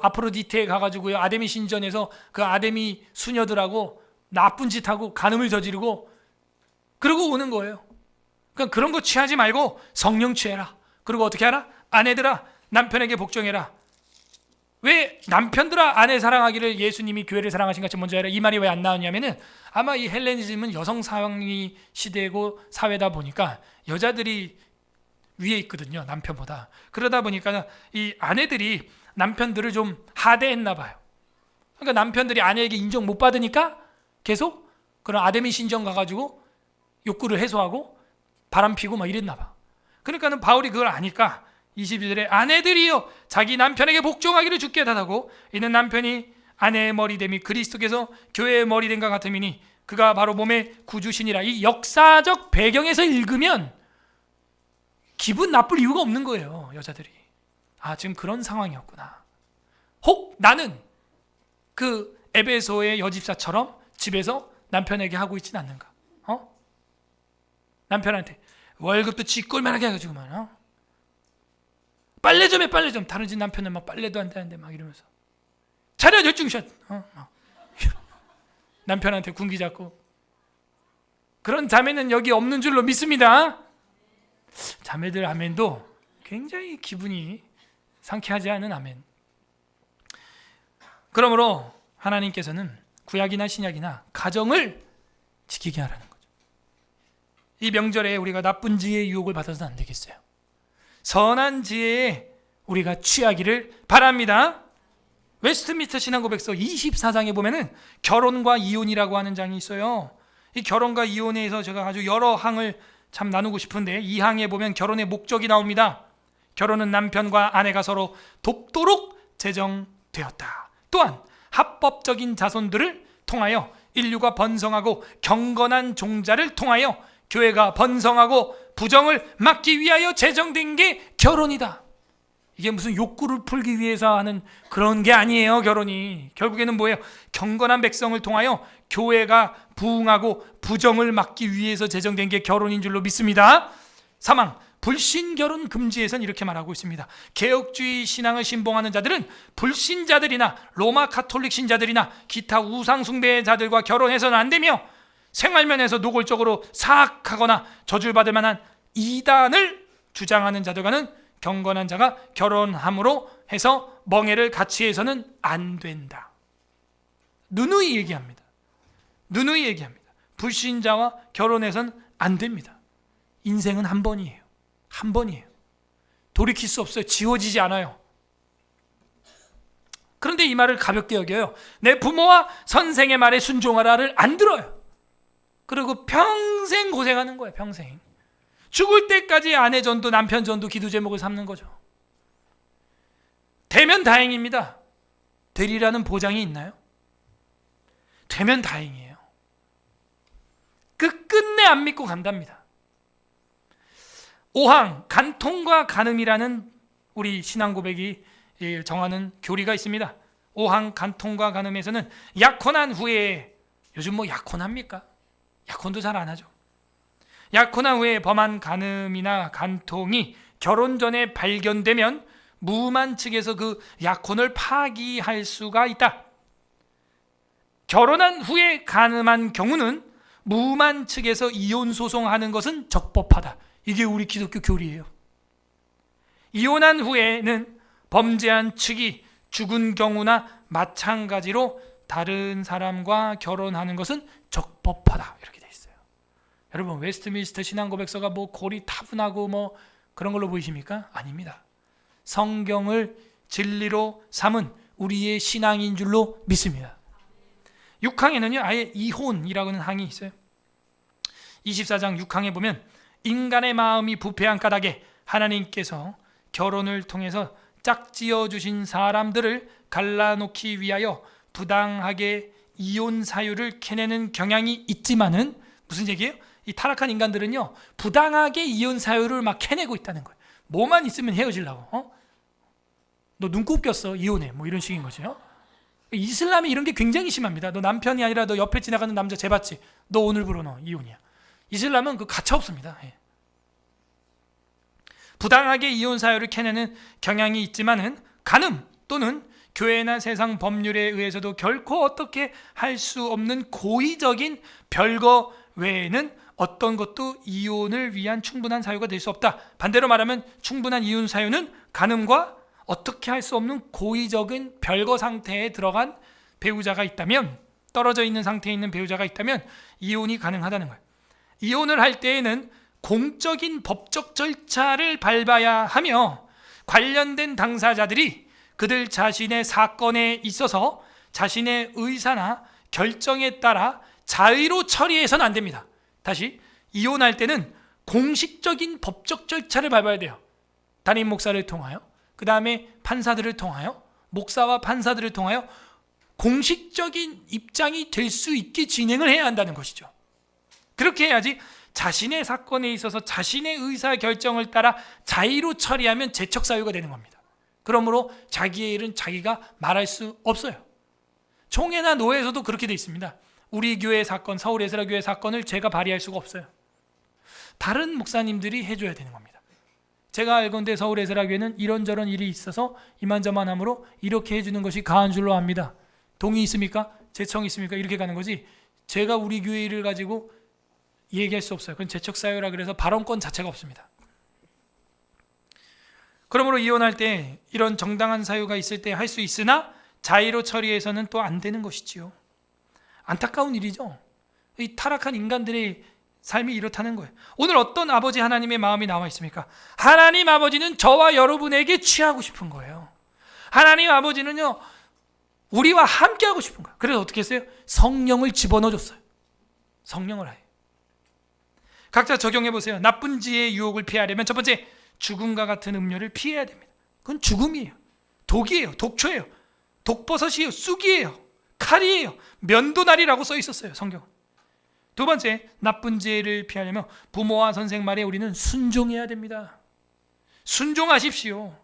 아프로디테에 가가지고요, 아데미 신전에서 그 아데미 수녀들하고 나쁜 짓하고 간음을 저지르고 그러고 오는 거예요. 그러니까 그런 거 취하지 말고 성령 취해라. 그리고 어떻게 하라? 아내들아 남편에게 복종해라. 왜 남편들아 아내 사랑하기를 예수님이 교회를 사랑하신 같이 먼저 해라, 이 말이 왜 안 나왔냐면은, 아마 이 헬레니즘은 여성 상위 시대고 사회다 보니까 여자들이 위에 있거든요, 남편보다. 그러다 보니까 이 아내들이 남편들을 좀 하대했나 봐요. 그러니까 남편들이 아내에게 인정 못 받으니까 계속 그런 아데미 신전 가가지고 욕구를 해소하고 바람 피고 막 이랬나 봐. 그러니까는 바울이 그걸 아니까 22절에 아내들이여 자기 남편에게 복종하기를 주께 달하고, 이는 남편이 아내의 머리됨이 그리스도께서 교회의 머리됨과 같음이니 그가 바로 몸의 구주시니라. 이 역사적 배경에서 읽으면 기분 나쁠 이유가 없는 거예요. 여자들이 지금 그런 상황이었구나. 혹 나는 그 에베소의 여집사처럼 집에서 남편에게 하고 있진 않는가? 남편한테 월급도 쥐꼴만하게 해가지고만 빨래 좀 해, 빨래 좀. 다른 집 남편은 막 빨래도 안 되는데 막 이러면서 차려 열중샷 남편한테 군기 잡고. 그런 자매는 여기 없는 줄로 믿습니다. 자매들 아멘도 굉장히 기분이 상쾌하지 않은 아멘. 그러므로 하나님께서는 구약이나 신약이나 가정을 지키게 하라는 거죠. 이 명절에 우리가 나쁜 지혜의 유혹을 받아서는 안 되겠어요. 선한 지혜에 우리가 취하기를 바랍니다. 웨스트민스터 신앙고백서 24장에 보면은 결혼과 이혼이라고 하는 장이 있어요. 이 결혼과 이혼에 대해서 제가 아주 여러 항을 참 나누고 싶은데, 이 항에 보면 결혼의 목적이 나옵니다. 결혼은 남편과 아내가 서로 돕도록 제정되었다. 또한 합법적인 자손들을 통하여 인류가 번성하고 경건한 종자를 통하여 교회가 번성하고 부정을 막기 위하여 제정된 게 결혼이다. 이게 무슨 욕구를 풀기 위해서 하는 그런 게 아니에요. 결혼이 결국에는 뭐예요? 경건한 백성을 통하여 교회가 부흥하고 부정을 막기 위해서 제정된 게 결혼인 줄로 믿습니다. 사망, 불신 결혼 금지에선 이렇게 말하고 있습니다. 개혁주의 신앙을 신봉하는 자들은 불신자들이나 로마 가톨릭 신자들이나 기타 우상 숭배자들과 결혼해서는 안 되며, 생활면에서 노골적으로 사악하거나 저주받을 만한 이단을 주장하는 자들과는 경건한 자가 결혼함으로 해서 멍해를 같이 해서는 안 된다. 누누이 얘기합니다. 누누이 얘기합니다. 불신자와 결혼해서는 안 됩니다. 인생은 한 번이에요. 한 번이에요. 돌이킬 수 없어요. 지워지지 않아요. 그런데 이 말을 가볍게 여겨요. 내 부모와 선생의 말에 순종하라를 안 들어요. 그리고 평생 고생하는 거예요. 평생. 죽을 때까지 아내 전도 남편 전도 기도 제목을 삼는 거죠. 되면 다행입니다. 되리라는 보장이 있나요? 되면 다행이에요. 끝끝내 안 믿고 간답니다. 오항, 간통과 간음이라는 우리 신앙 고백이 정하는 교리가 있습니다. 오항, 간통과 간음에서는 약혼한 후에, 요즘 뭐 약혼합니까? 약혼도 잘 안 하죠. 약혼한 후에 범한 간음이나 간통이 결혼 전에 발견되면 무만 측에서 그 약혼을 파기할 수가 있다. 결혼한 후에 간음한 경우는 무만 측에서 이혼 소송하는 것은 적법하다. 이게 우리 기독교 교리예요. 이혼한 후에는 범죄한 측이 죽은 경우나 마찬가지로 다른 사람과 결혼하는 것은 적법하다. 이렇게 돼 있어요. 여러분, 웨스트민스터 신앙고백서가 뭐 고리 타분하고 뭐 그런 걸로 보이십니까? 아닙니다. 성경을 진리로 삼은 우리의 신앙인 줄로 믿습니다. 6항에는요 아예 이혼이라고 하는 항이 있어요. 24장 6항에 보면 인간의 마음이 부패한 까닭에 하나님께서 결혼을 통해서 짝지어 주신 사람들을 갈라놓기 위하여 부당하게 이혼 사유를 캐내는 경향이 있지만은, 무슨 얘기예요? 이 타락한 인간들은요 부당하게 이혼 사유를 막 캐내고 있다는 거예요. 뭐만 있으면 헤어지려고. 너 눈곱 꼈어 이혼해, 뭐 이런 식인 거죠. 이슬람이 이런 게 굉장히 심합니다. 너 남편이 아니라 너 옆에 지나가는 남자 재봤지? 너 오늘부로 너 이혼이야. 이슬람은 그 가차 없습니다. 부당하게 이혼 사유를 캐내는 경향이 있지만은 간음 또는 교회나 세상 법률에 의해서도 결코 어떻게 할 수 없는 고의적인 별거 외에는 어떤 것도 이혼을 위한 충분한 사유가 될 수 없다. 반대로 말하면 충분한 이혼 사유는 간음과 어떻게 할 수 없는 고의적인 별거 상태에 들어간 배우자가 있다면, 떨어져 있는 상태에 있는 배우자가 있다면 이혼이 가능하다는 거예요. 이혼을 할 때에는 공적인 법적 절차를 밟아야 하며 관련된 당사자들이 그들 자신의 사건에 있어서 자신의 의사나 결정에 따라 자의로 처리해서는 안 됩니다. 다시, 이혼할 때는 공식적인 법적 절차를 밟아야 돼요. 담임 목사를 통하여, 그 다음에 판사들을 통하여, 목사와 판사들을 통하여 공식적인 입장이 될 수 있게 진행을 해야 한다는 것이죠. 그렇게 해야지 자신의 사건에 있어서 자신의 의사 결정을 따라 자의로 처리하면 재척 사유가 되는 겁니다. 그러므로 자기의 일은 자기가 말할 수 없어요. 총회나 노회에서도 그렇게 돼 있습니다. 우리 교회 사건, 서울 에스라 교회 사건을 제가 발의할 수가 없어요. 다른 목사님들이 해줘야 되는 겁니다. 제가 알건대 서울 에스라 교회는 이런저런 일이 있어서 이만저만함으로 이렇게 해주는 것이 가한 줄로 압니다. 동의 있습니까? 제청 있습니까? 이렇게 가는 거지, 제가 우리 교회 일을 가지고 얘기할 수 없어요. 그건 재척 사유라 그래서 발언권 자체가 없습니다. 그러므로 이혼할 때 이런 정당한 사유가 있을 때 할 수 있으나 자의로 처리해서는 또 안 되는 것이지요. 안타까운 일이죠. 이 타락한 인간들의 삶이 이렇다는 거예요. 오늘 어떤 아버지 하나님의 마음이 나와 있습니까? 하나님 아버지는 저와 여러분에게 취하고 싶은 거예요. 하나님 아버지는요, 우리와 함께 하고 싶은 거예요. 그래서 어떻게 했어요? 성령을 집어넣어줬어요. 성령을 아예. 각자 적용해 보세요. 나쁜 지혜의 유혹을 피하려면 첫 번째, 죽음과 같은 음료를 피해야 됩니다. 그건 죽음이에요. 독이에요. 독초예요. 독버섯이에요. 쑥이에요. 칼이에요. 면도날이라고 써 있었어요, 성경. 두 번째, 나쁜 지혜를 피하려면 부모와 선생 말에 우리는 순종해야 됩니다. 순종하십시오.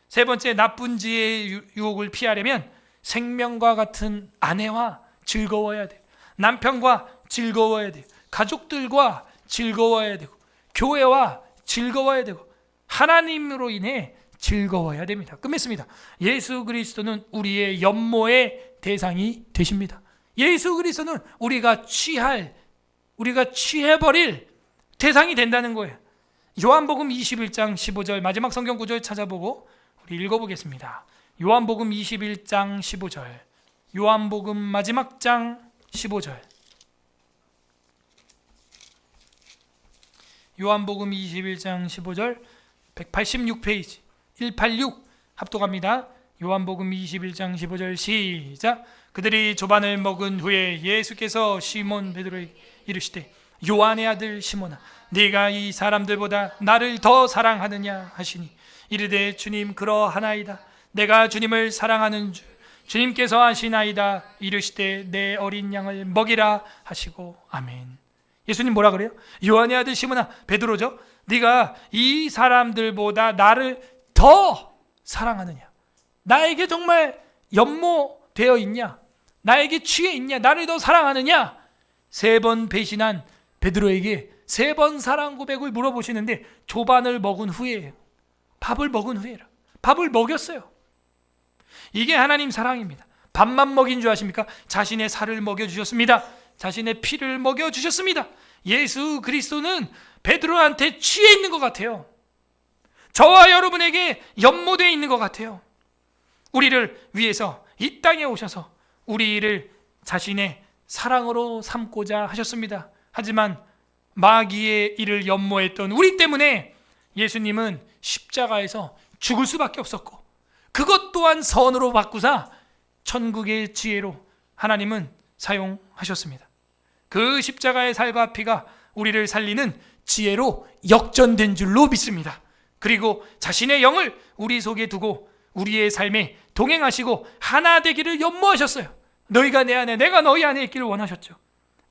세 번째, 나쁜 지혜의 유혹을 피하려면 생명과 같은 아내와 즐거워야 돼요. 남편과 즐거워야 돼요. 가족들과 즐거워야 되고, 교회와 즐거워야 되고, 하나님으로 인해 즐거워야 됩니다. 끝맺습니다. 예수 그리스도는 우리의 연모의 대상이 되십니다. 예수 그리스도는 우리가 취해버릴 대상이 된다는 거예요. 요한복음 21장 15절 마지막 성경 구절 찾아보고 우리 읽어보겠습니다. 요한복음 21장 15절, 요한복음 마지막 장 15절, 요한복음 21장 15절 186페이지 186 합독합니다. 요한복음 21장 15절 시작. 그들이 조반을 먹은 후에 예수께서 시몬 베드로에게 이르시되 요한의 아들 시몬아, 네가 이 사람들보다 나를 더 사랑하느냐 하시니 이르되 주님 그러하나이다. 내가 주님을 사랑하는 줄 주님께서 아시나이다. 이르시되 내 어린 양을 먹이라 하시고 아멘. 예수님 뭐라 그래요? 요한의 아들 시몬아, 베드로죠. 네가 이 사람들보다 나를 더 사랑하느냐, 나에게 정말 연모되어 있냐, 나에게 취해 있냐, 나를 더 사랑하느냐. 3번 배신한 베드로에게 3번 사랑 고백을 물어보시는데 조반을 먹은 후에예요. 밥을 먹은 후에라. 밥을 먹였어요. 이게 하나님 사랑입니다. 밥만 먹인 줄 아십니까? 자신의 살을 먹여주셨습니다. 자신의 피를 먹여주셨습니다. 예수 그리스도는 베드로한테 취해 있는 것 같아요. 저와 여러분에게 연모되어 있는 것 같아요. 우리를 위해서 이 땅에 오셔서 우리를 자신의 사랑으로 삼고자 하셨습니다. 하지만 마귀의 일을 연모했던 우리 때문에 예수님은 십자가에서 죽을 수밖에 없었고, 그것 또한 선으로 바꾸사 천국의 지혜로 하나님은 사용하셨습니다. 그 십자가의 살과 피가 우리를 살리는 지혜로 역전된 줄로 믿습니다. 그리고 자신의 영을 우리 속에 두고 우리의 삶에 동행하시고 하나 되기를 연모하셨어요. 너희가 내 안에, 내가 너희 안에 있기를 원하셨죠.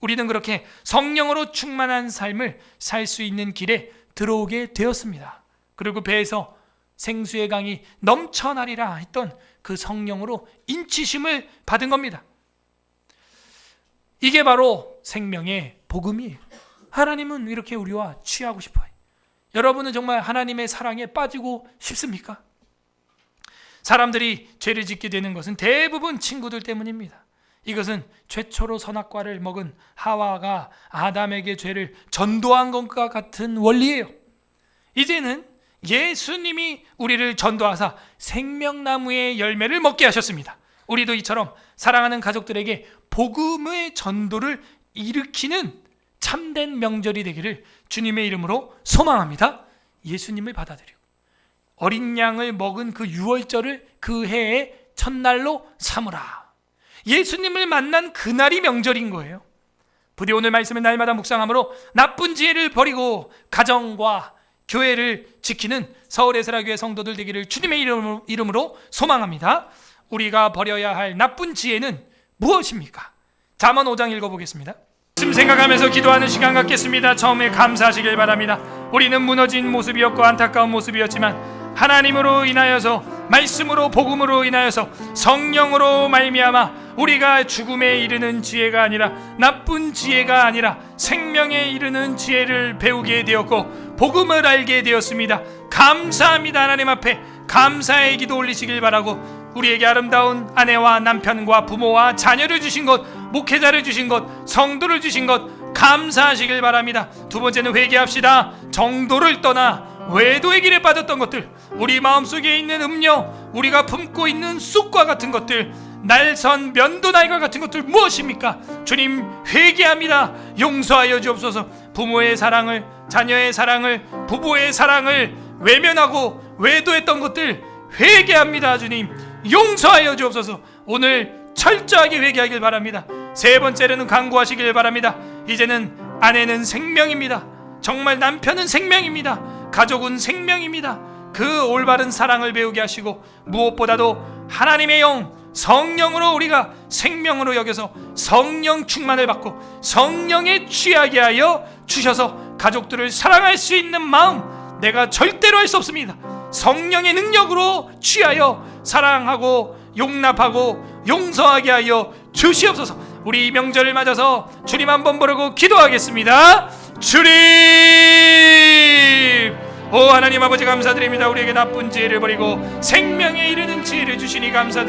우리는 그렇게 성령으로 충만한 삶을 살 수 있는 길에 들어오게 되었습니다. 그리고 배에서 생수의 강이 넘쳐나리라 했던 그 성령으로 인치심을 받은 겁니다. 이게 바로 생명의 복음이에요. 하나님은 이렇게 우리와 취하고 싶어요. 여러분은 정말 하나님의 사랑에 빠지고 싶습니까? 사람들이 죄를 짓게 되는 것은 대부분 친구들 때문입니다. 이것은 최초로 선악과를 먹은 하와가 아담에게 죄를 전도한 것과 같은 원리예요. 이제는 예수님이 우리를 전도하사 생명나무의 열매를 먹게 하셨습니다. 우리도 이처럼 사랑하는 가족들에게 복음의 전도를 일으키는 참된 명절이 되기를 주님의 이름으로 소망합니다. 예수님을 받아들이고 어린 양을 먹은 그 유월절을 그 해의 첫날로 삼으라. 예수님을 만난 그날이 명절인 거예요. 부디 오늘 말씀을 날마다 묵상함으로 나쁜 지혜를 버리고 가정과 교회를 지키는 서울에스라교회 성도들 되기를 주님의 이름으로 소망합니다. 우리가 버려야 할 나쁜 지혜는 무엇입니까? 잠언 5장 읽어보겠습니다. 말씀 생각하면서 기도하는 시간 갖겠습니다. 처음에 감사하시길 바랍니다. 우리는 무너진 모습이었고 안타까운 모습이었지만 하나님으로 인하여서, 말씀으로, 복음으로 인하여서, 성령으로 말미암아 우리가 죽음에 이르는 지혜가 아니라, 나쁜 지혜가 아니라 생명에 이르는 지혜를 배우게 되었고 복음을 알게 되었습니다. 감사합니다. 하나님 앞에 감사의 기도 올리시길 바라고, 우리에게 아름다운 아내와 남편과 부모와 자녀를 주신 것, 목회자를 주신 것, 성도를 주신 것 감사하시길 바랍니다. 두 번째는 회개합시다. 정도를 떠나 외도의 길에 빠졌던 것들, 우리 마음속에 있는 음료, 우리가 품고 있는 쑥과 같은 것들, 날선 면도날과 같은 것들 무엇입니까? 주님, 회개합니다. 용서하여 주옵소서. 부모의 사랑을, 자녀의 사랑을, 부부의 사랑을 외면하고 외도했던 것들 회개합니다. 주님, 용서하여 주옵소서. 오늘 철저하게 회개하길 바랍니다. 세 번째로는 간구하시길 바랍니다. 이제는 아내는 생명입니다. 정말 남편은 생명입니다. 가족은 생명입니다. 그 올바른 사랑을 배우게 하시고 무엇보다도 하나님의 영, 성령으로 우리가 생명으로 여겨서 성령 충만을 받고 성령에 취하게 하여 주셔서 가족들을 사랑할 수 있는 마음, 내가 절대로 할 수 없습니다. 성령의 능력으로 취하여 사랑하고 용납하고 용서하게 하여 주시옵소서. 우리 이 명절을 맞아서 주님 한번 부르고 기도하겠습니다. 주님, 오 하나님 아버지 감사드립니다. 우리에게 나쁜 지혜를 버리고 생명에 이르는 지혜를 주시니 감사드립니다.